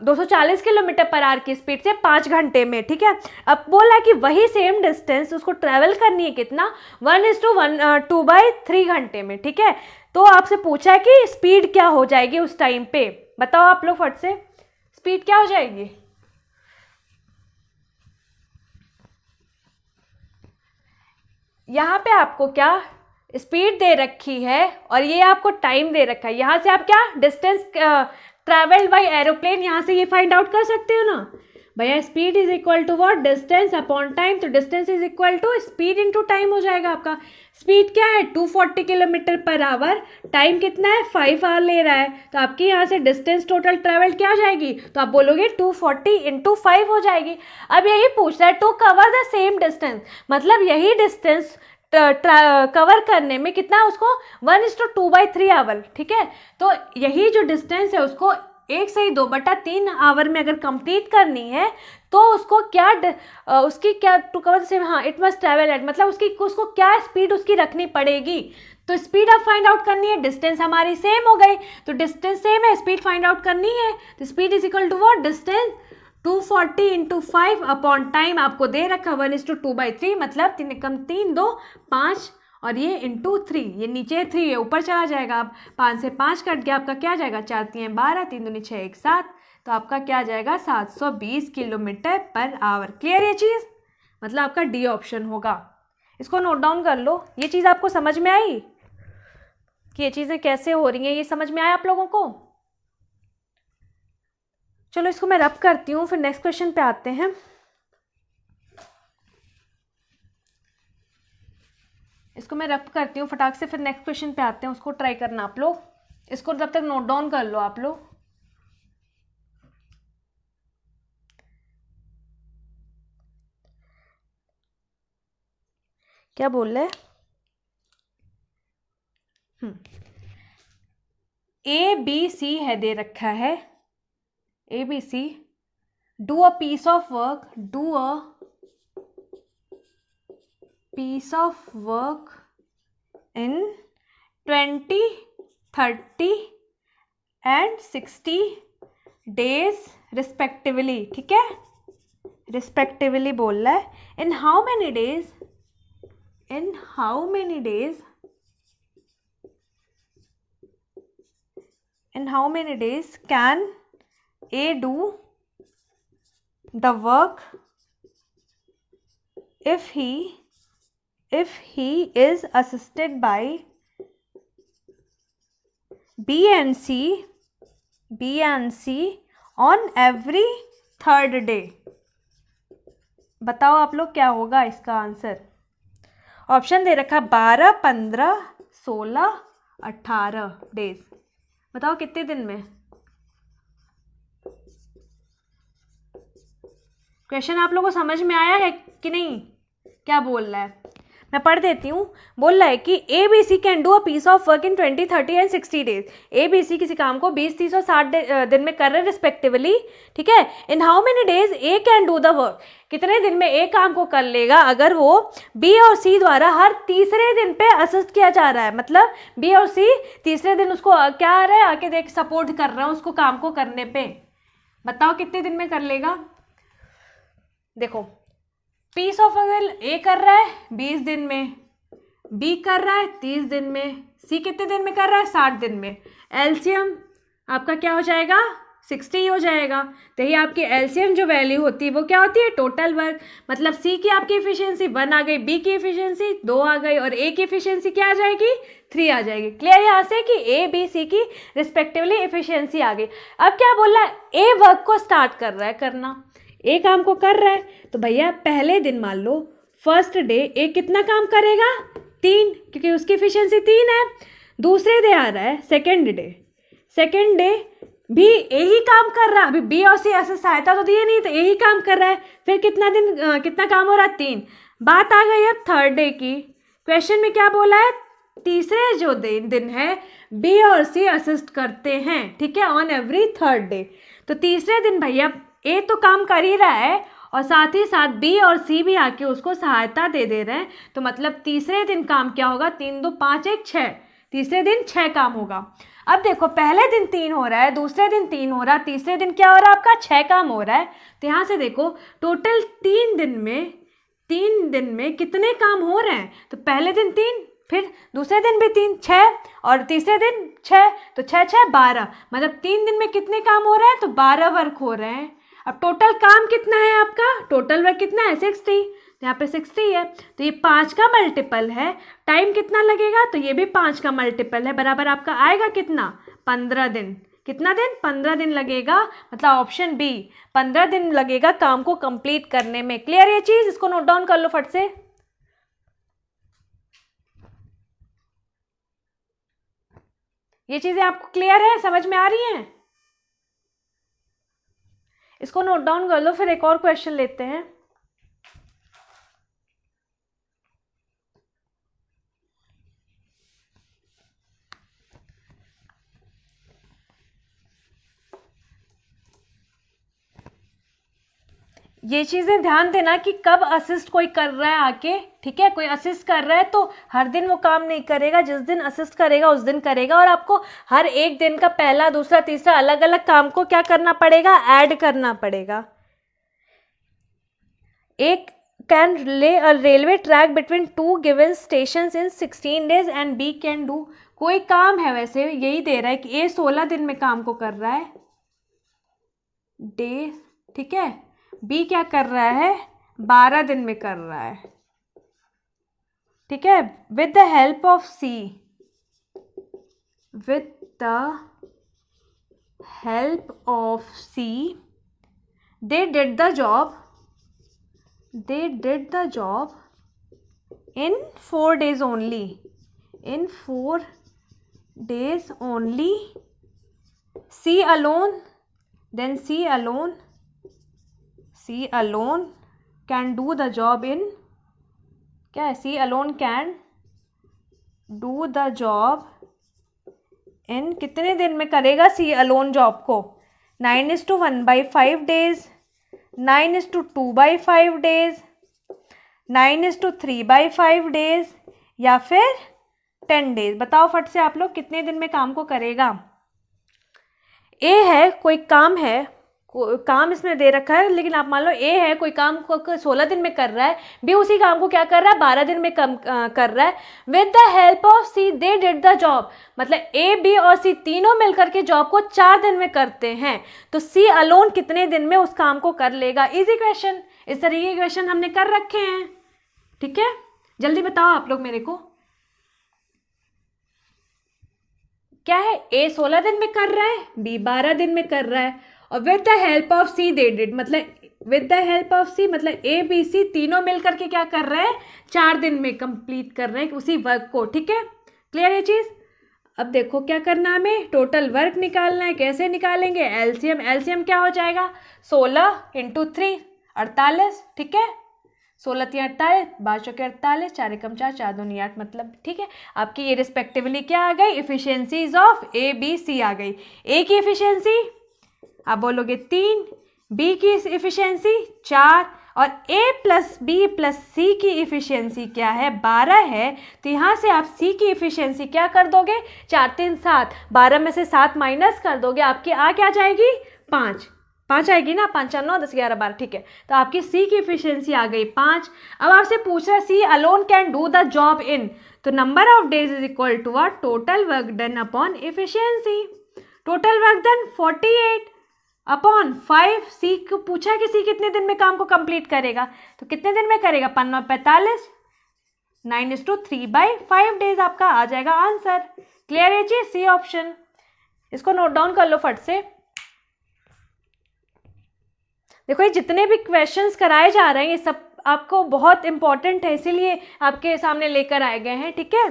240 km/h की स्पीड से 5 घंटे में। ठीक है, अब बोला कि वही सेम डिस्टेंस उसको ट्रेवल करनी है कितना, 1:2/3 घंटे में। ठीक है, तो आपसे पूछा है कि स्पीड क्या हो जाएगी उस टाइम पे, बताओ आप लोग फट से, स्पीड क्या हो जाएगी। यहाँ पे आपको क्या स्पीड दे रखी है और ये आपको टाइम दे रखा है, यहाँ से आप क्या डिस्टेंस ट्रेवल्ड बाय एरोप्लेन, यहाँ से ये फाइंड आउट कर सकते हो ना भैया, speed is equal to what, distance upon time, तो distance is equal to speed into time हो जाएगा आपका। स्पीड क्या है 240 km/h, टाइम कितना है 5 hour ले रहा है, तो आपकी यहाँ से डिस्टेंस टोटल ट्रेवल क्या हो जाएगी, तो आप बोलोगे 240 × 5 हो जाएगी। अब यही पूछ रहा है to cover the same distance, मतलब यही डिस्टेंस कवर करने में कितना उसको 1:2/3 आवर। ठीक है, तो यही जो डिस्टेंस है उसको 1/2/3 आवर में अगर कंप्लीट करनी है तो उसको क्या उसकी क्या टू कवर सेम, हाँ इट मस्ट ट्रेवल एट, मतलब उसको क्या स्पीड उसकी रखनी पड़ेगी, तो स्पीड आप फाइंड आउट करनी है, डिस्टेंस हमारी सेम हो गई, तो डिस्टेंस सेम है, स्पीड फाइंड आउट करनी है, तो speed is equal to what, distance 240 × 5 upon time आपको दे रखा 1:2/3, मतलब 3 कम 3 2 5 और ये इंटू 3, ये नीचे 3 है ऊपर चला जाएगा, आप 5 से 5 कट गया, आपका क्या जाएगा 4 × 3 = 12, 3 दूनी 6 1 7, तो आपका क्या जाएगा 720 km/h। क्लियर ये चीज़, मतलब आपका डी ऑप्शन होगा। इसको नोट डाउन कर लो, ये चीज़ आपको समझ में आई कि ये चीज़ें कैसे हो रही हैं, ये समझ में आया आप लोगों को। चलो इसको मैं रब करती हूँ, फिर नेक्स्ट क्वेश्चन पे आते हैं। इसको मैं रब करती हूँ फटाक से, फिर नेक्स्ट क्वेश्चन पे आते हैं, उसको ट्राई करना आप लोग। इसको तब तक नोट डाउन कर लो आप लोग। क्या बोल रहे हैं? ए बी सी है, दे रखा है A B C. Do a piece of work, do a piece of work in 20, 30 and 60 days respectively, ठीक है, respectively बोल रहा है। in how many days, in how many days, in how many days can A do the work if he is assisted by B and C on every third day। बताओ आप लोग क्या होगा इसका आंसर। ऑप्शन दे रखा 12, 15, 16, 18 days. बताओ कितने दिन में। क्वेश्चन आप लोगों को समझ में आया है कि नहीं? क्या बोल रहा है, मैं पढ़ देती हूँ। बोल रहा है कि A B C can do a piece of work in 20, 30 and 60 days. A B C किसी काम को 20, 30 और 60 दिन में कर रहे रिस्पेक्टिवली, ठीक है। In how many days A can do the work, कितने दिन में ए काम को कर लेगा अगर वो बी और सी द्वारा हर तीसरे दिन पे असिस्ट किया जा रहा है। मतलब बी और सी तीसरे दिन उसको क्या आ रहा है, आके देख सपोर्ट कर रहा है उसको काम को करने पे। बताओ कितने दिन में कर लेगा। देखो पीस ऑफ वर्क ए कर रहा है 20 दिन में, बी कर रहा है 30 दिन में, सी कितने दिन में कर रहा है 60 दिन में। एलसीएम आपका क्या हो जाएगा 60 हो जाएगा। तो ये आपकी एलसीएम जो वैल्यू होती है वो क्या होती है टोटल वर्क। मतलब सी की आपकी एफिशिएंसी 1 आ गई, बी की एफिशिएंसी 2 आ गई और ए की एफिशिएंसी क्या आ जाएगी 3 आ जाएगी। क्लियर यहाँ से कि ए बी सी की रिस्पेक्टिवली एफिशिएंसी आ गई। अब क्या बोल रहा है ए वर्क को स्टार्ट कर रहा है करना, ए काम को कर रहा है। तो भैया पहले दिन मान लो फर्स्ट डे ए कितना काम करेगा 3, क्योंकि उसकी एफिशिएंसी 3 है। दूसरे डे आ रहा है सेकेंड डे भी यही काम कर रहा है। अभी बी और सी ऐसे सहायता तो दिए नहीं, तो यही काम कर रहा है। फिर कितना काम हो रहा है 3। बात आ गई अब थर्ड डे की। क्वेश्चन में क्या बोला है तीसरे जो दिन है बी और सी असिस्ट करते हैं, ठीक है, ऑन एवरी थर्ड डे। तो तीसरे दिन भैया ए तो काम कर ही रहा है और साथ ही साथ बी और सी भी आके उसको सहायता दे रहे हैं। तो मतलब तीसरे दिन काम क्या होगा 3, 2, 5, 1, 6। तीसरे दिन 6 काम होगा। अब देखो पहले दिन 3 हो रहा है, दूसरे दिन 3 हो रहा है, तीसरे दिन क्या हो रहा है आपका 6 काम हो रहा है। तो यहाँ से देखो टोटल 3 दिन में कितने काम हो रहे हैं। तो पहले दिन 3, फिर दूसरे दिन भी 3, 6 और तीसरे दिन 6। तो 6, 6, 12। मतलब 3 दिन में कितने काम हो रहे हैं तो 12 वर्क हो रहे हैं। अब टोटल काम कितना है आपका, टोटल वर्क कितना है 60। यहाँ पे 60 है तो ये 5 का मल्टीपल है। टाइम कितना लगेगा तो ये भी 5 का मल्टीपल है, बराबर आपका आएगा कितना 15 दिन। कितना दिन 15 दिन लगेगा। मतलब ऑप्शन बी 15 दिन लगेगा काम को कंप्लीट करने में। क्लियर ये चीज, इसको नोट डाउन कर लो फट से। ये चीजें आपको क्लियर है, समझ में आ रही हैं? इसको नोट डाउन कर लो, फिर एक और क्वेश्चन लेते हैं। ये चीज़ें ध्यान देना कि कब असिस्ट कोई कर रहा है आके, ठीक है, कोई असिस्ट कर रहा है तो हर दिन वो काम नहीं करेगा, जिस दिन असिस्ट करेगा उस दिन करेगा। और आपको हर एक दिन का पहला दूसरा तीसरा अलग अलग काम को क्या करना पड़ेगा ऐड करना पड़ेगा। एक can lay a railway track between 2 given station in 16 days and B can do. कोई काम है वैसे यही दे रहा है कि ए 16 दिन में काम को कर रहा है डे, ठीक है, बी क्या कर रहा है 12 दिन में कर रहा है, ठीक है। With the help of C, with the help of C they did the job in 4 days only, in 4 days only, C alone, then C alone can do the job in, क्या है, C alone can do the job in, कितने दिन में करेगा C alone job को, 9:1/5 days, 9:2/5 days, 9:3/5 days, या फिर 10 days। बताओ फट से आप लोग कितने दिन में काम को करेगा। ए है, कोई काम है, काम इसमें दे रखा है, लेकिन आप मान लो ए है, कोई काम को 16 दिन में कर रहा है, बी उसी काम को क्या कर रहा है, 12 दिन में कर रहा है। With the help of C they did the job, मतलब ए बी और सी तीनों मिलकर के जॉब को 4 दिन में करते हैं, तो सी अलोन कितने दिन में उस काम को कर लेगा। इजी क्वेश्चन, इस तरीके के क्वेश्चन हमने कर रखे हैं, ठीक है। जल्दी बताओ आप लोग मेरे को, क्या है, ए 16 दिन में कर रहा है, बी 12 दिन में कर रहा है, और with the help of C they did, मतलब with the help of C मतलब ए बी सी तीनों मिलकर के क्या कर रहे हैं, 4 दिन में कंप्लीट कर रहे हैं उसी वर्क को, ठीक है। क्लियर है चीज। अब देखो क्या करना है, हमें टोटल वर्क निकालना है। कैसे निकालेंगे, एलसीएम, एलसीएम क्या हो जाएगा, 16 × 3 48, ठीक है। 16 × 3 48, 12 × 48, 4 × 4 4 2 8, मतलब ठीक है। आपकी ये रिस्पेक्टिवली क्या आ गई, efficiencies of A B C आ गई। ए की इफिशियंसी आप बोलोगे 3, बी की इफिशियंसी 4, और ए प्लस बी प्लस सी की इफिशियंसी क्या है, 12 है। तो यहाँ से आप सी की इफिशियंसी क्या कर दोगे, 4 3 7, 12 में से 7 माइनस कर दोगे, आपकी आ क्या जाएगी, 5 आएगी ना, 5 4 9 10 11 12, ठीक है। तो आपकी सी की इफिशियंसी आ गई 5। अब आपसे पूछ रहा है C alone can do the job in, तो number of days is equal to a total work done upon efficiency. Total work done 48 upon 5, C को पूछा कि सी कितने दिन में काम को कंप्लीट करेगा, तो कितने दिन में करेगा, 5 45, 9:3/5 डेज आपका आ जाएगा आंसर। क्लियर है जी, सी ऑप्शन। इसको नोट डाउन कर लो फट से। देखो ये जितने भी क्वेश्चंस कराए जा रहे हैं ये सब आपको बहुत इंपॉर्टेंट है, इसीलिए आपके सामने लेकर आए गए हैं, ठीक है।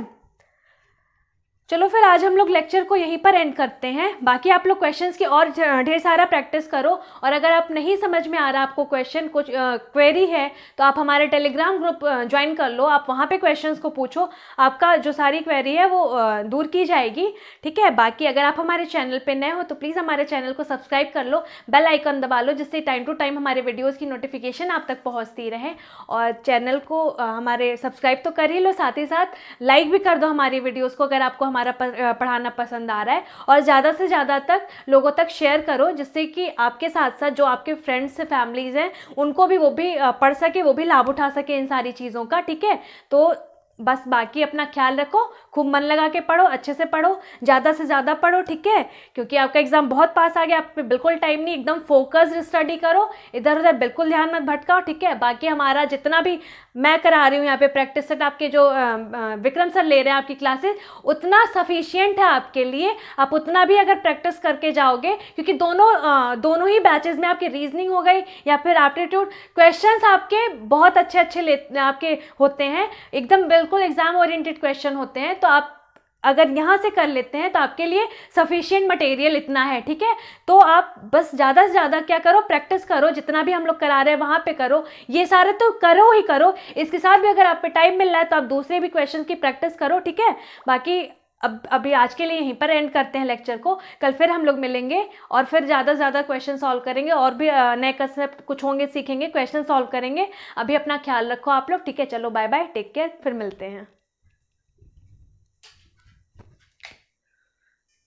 चलो फिर आज हम लोग लेक्चर को यहीं पर एंड करते हैं। बाकी आप लोग क्वेश्चंस की और ढेर सारा प्रैक्टिस करो, और अगर आप नहीं समझ में आ रहा आपको क्वेश्चन, कुछ क्वेरी है, तो आप हमारे टेलीग्राम ग्रुप ज्वाइन कर लो, आप वहाँ पे क्वेश्चंस को पूछो, आपका जो सारी क्वेरी है वो दूर की जाएगी, ठीक है। बाकी अगर आप हमारे चैनल पे नए हो तो प्लीज़ हमारे चैनल को सब्सक्राइब कर लो, बेल आइकन दबा लो, जिससे टाइम टू टाइम हमारे वीडियोज़ की नोटिफिकेशन आप तक पहुँचती रहे। और चैनल को हमारे सब्सक्राइब तो कर ही लो, साथ ही साथ लाइक भी कर दो हमारी वीडियोज़ को अगर आपको पढ़ाना पसंद आ रहा है, और ज़्यादा से ज़्यादा तक लोगों तक शेयर करो, जिससे कि आपके साथ साथ जो आपके फ्रेंड्स फैमिलीज़ हैं उनको भी वो भी पढ़ सके, वो भी लाभ उठा सके इन सारी चीज़ों का, ठीक है। तो बस बाकी अपना ख्याल रखो, खूब मन लगा के पढ़ो, अच्छे से पढ़ो, ज़्यादा से ज़्यादा पढ़ो, ठीक है, क्योंकि आपका एग्जाम बहुत पास आ गया, आप पे बिल्कुल टाइम नहीं, एकदम फोकस्ड स्टडी करो, इधर उधर बिल्कुल ध्यान मत भटकाओ, ठीक है। बाकी हमारा जितना भी मैं करा रही हूँ यहाँ पे प्रैक्टिस सेट, आपके जो विक्रम सर ले रहे हैं आपकी क्लासेस, उतना सफिशियंट है आपके लिए, आप उतना भी अगर प्रैक्टिस करके जाओगे, क्योंकि दोनों ही बैचेस में आपकी रीजनिंग हो गई या फिर एप्टीट्यूड क्वेश्चंस आपके बहुत अच्छे आपके होते हैं, एकदम बिल्कुल एग्जाम ओरिएंटेड क्वेश्चन होते हैं। तो आप अगर यहाँ से कर लेते हैं तो आपके लिए सफिशिएंट मटेरियल इतना है, ठीक है। तो आप बस ज़्यादा से ज़्यादा क्या करो, प्रैक्टिस करो, जितना भी हम लोग करा रहे हैं वहाँ पे करो, ये सारे तो करो ही करो, इसके साथ भी अगर आप पे टाइम मिल रहा है तो आप दूसरे भी क्वेश्चन की प्रैक्टिस करो, ठीक है। बाकी अभी आज के लिए यहीं पर एंड करते हैं लेक्चर को, कल फिर हम लोग मिलेंगे और फिर ज़्यादा से ज़्यादा क्वेश्चन सॉल्व करेंगे, और भी नए कंसेप्ट कुछ होंगे, सीखेंगे, क्वेश्चन सॉल्व करेंगे। अभी अपना ख्याल रखो आप लोग, ठीक है। चलो बाय बाय, टेक केयर, फिर मिलते हैं।